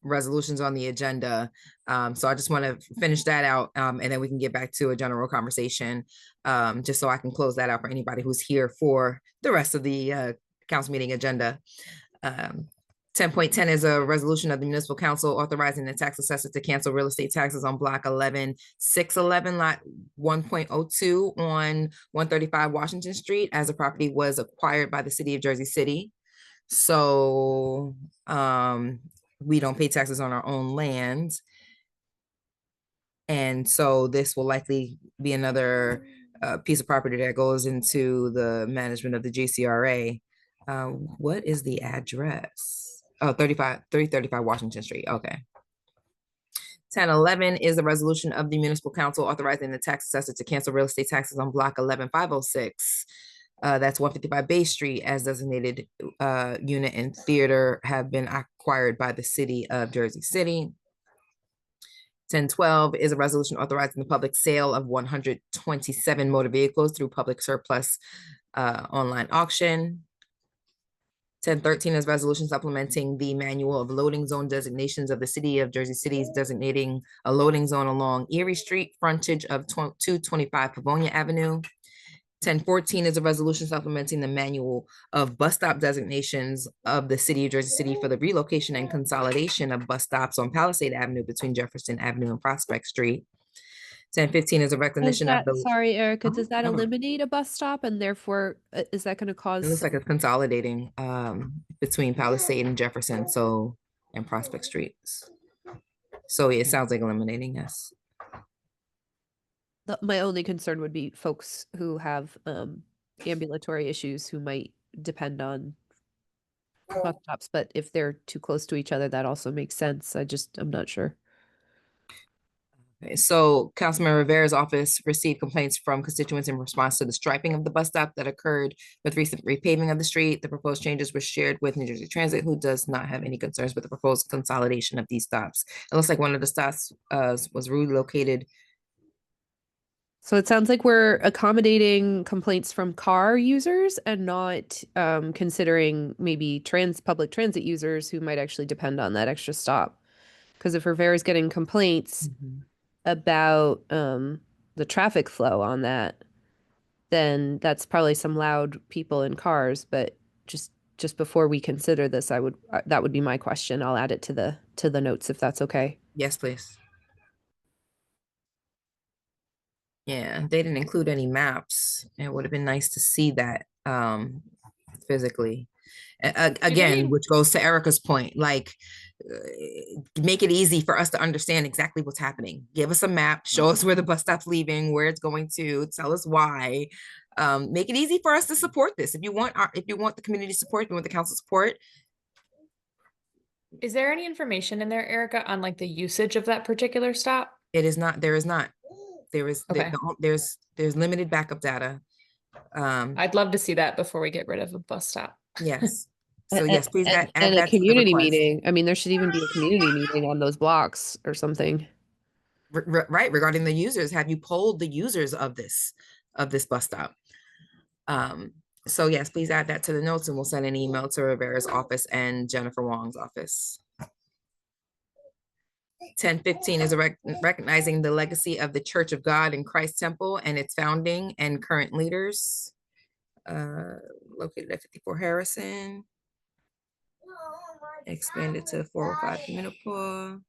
resolutions on the agenda. So I just want to finish that out, and then we can get back to a general conversation, just so I can close that out for anybody who's here for the rest of the council meeting agenda. 10.10 is a resolution of the municipal council authorizing the tax assessor to cancel real estate taxes on block 11611 lot 1.02 on 135 Washington Street, as the property was acquired by the city of Jersey City. So we don't pay taxes on our own land. And so this will likely be another piece of property that goes into the management of the JCRA. What is the address? Oh, 335 Washington Street. Okay. 1011 is a resolution of the municipal council authorizing the tax assessor to cancel real estate taxes on block 11506. That's 155 Bay Street, as designated unit and theater have been acquired by the city of Jersey City. 1012 is a resolution authorizing the public sale of 127 motor vehicles through public surplus online auction. 1013 is resolution supplementing the manual of loading zone designations of the city of Jersey City, designating a loading zone along Erie Street, frontage of 225 Pavonia Avenue. 1014 is a resolution supplementing the manual of bus stop designations of the city of Jersey City for the relocation and consolidation of bus stops on Palisade Avenue between Jefferson Avenue and Prospect Street. 1015 is a recognition of the. Sorry, Erica, does that eliminate a bus stop, and therefore is that going to cause? It looks like it's consolidating between Palisade and Jefferson, and Prospect Streets. So it sounds like eliminating, yes. My only concern would be folks who have ambulatory issues who might depend on bus stops, but if they're too close to each other, that also makes sense. I'm not sure. Okay, so Councilman Rivera's office received complaints from constituents in response to the striping of the bus stop that occurred with recent repaving of the street. The proposed changes were shared with New Jersey Transit, who does not have any concerns with the proposed consolidation of these stops. It looks like one of the stops was relocated. So it sounds like we're accommodating complaints from car users and not considering maybe public transit users who might actually depend on that extra stop. Because if Rivera's getting complaints about the traffic flow on that, then that's probably some loud people in cars, but just just before we consider this, I would, that would be my question. I'll add it to the notes if that's okay. Yes, please. Yeah, they didn't include any maps. It would have been nice to see that physically. Again, which goes to Erica's point, like make it easy for us to understand exactly what's happening. Give us a map, show us where the bus stop's leaving, where it's going to, tell us why. Make it easy for us to support this. If you want the community support, if you want the council support. Is there any information in there, Erica, on like the usage of that particular stop? It is not, there is not. There is, Okay. there's limited backup data. I'd love to see that before we get rid of a bus stop. Yes. So yes, please add And a that to the community request. meeting. I mean, there should even be a community meeting on those blocks or something. Right, regarding the users, have you polled the users of this bus stop? So yes, please add that to the notes and we'll send an email to Rivera's office and Jennifer Wong's office. 10:15 is recognizing the legacy of the Church of God in Christ Temple and its founding and current leaders. Located at 54 Harrison. Expanded to 405 Municipal.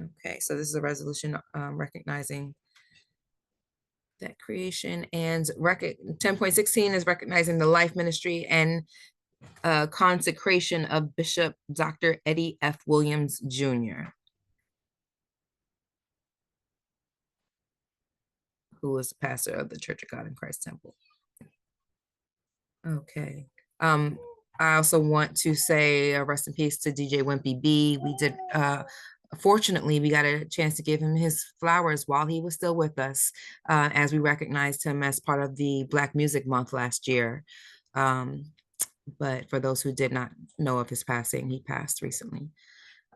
Okay, so this is a resolution recognizing that creation, and 10.16 is recognizing the life ministry and consecration of Bishop Dr. Eddie F. Williams Jr., who was the pastor of the Church of God in Christ Temple. Okay. I also want to say rest in peace to DJ Wimpy B. We did, fortunately, we got a chance to give him his flowers while he was still with us, as we recognized him as part of the Black Music Month last year. But for those who did not know of his passing, he passed recently.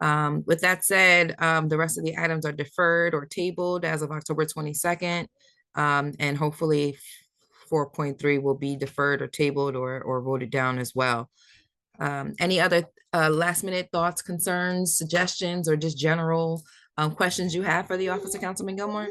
With that said, the rest of the items are deferred or tabled as of October 22nd. And hopefully 4.3 will be deferred or tabled or voted down as well. Any other last minute thoughts, concerns, suggestions, or just general questions you have for the Office of Councilman Gilmore?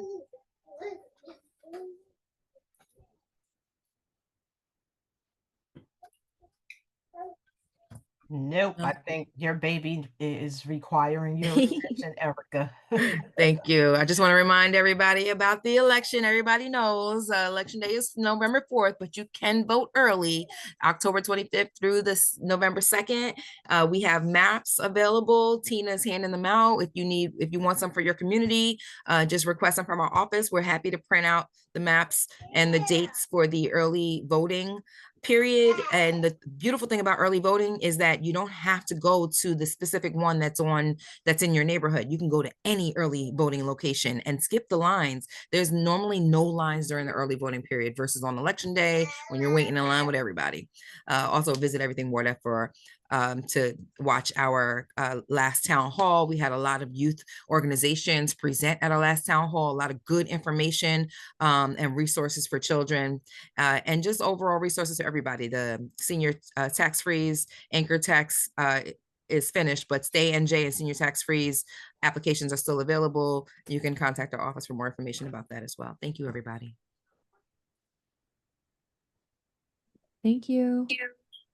Nope, I think your baby is requiring your attention, Erica. Thank you. I just want to remind everybody about the election. Everybody knows election day is November 4th, but you can vote early, October 25th through this November 2nd. We have maps available. Tina's handing them out. If you want some for your community, just request them from our office. We're happy to print out the maps and the dates for the early voting period. And the beautiful thing about early voting is that you don't have to go to the specific one that's in your neighborhood. You can go to any early voting location and skip the lines. There's normally no lines during the early voting period versus on election day when you're waiting in line with everybody. Also visit everything Ward F to watch our last town hall. We had a lot of youth organizations present at our last town hall, a lot of good information and resources for children, and just overall resources for everybody. The senior tax freeze, anchor tax is finished, but stay NJ and senior tax freeze applications are still available. You can contact our office for more information about that as well. Thank you, everybody. Thank you.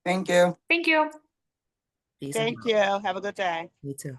Thank you. Thank you. Peace. Thank you. Have a good day. You too.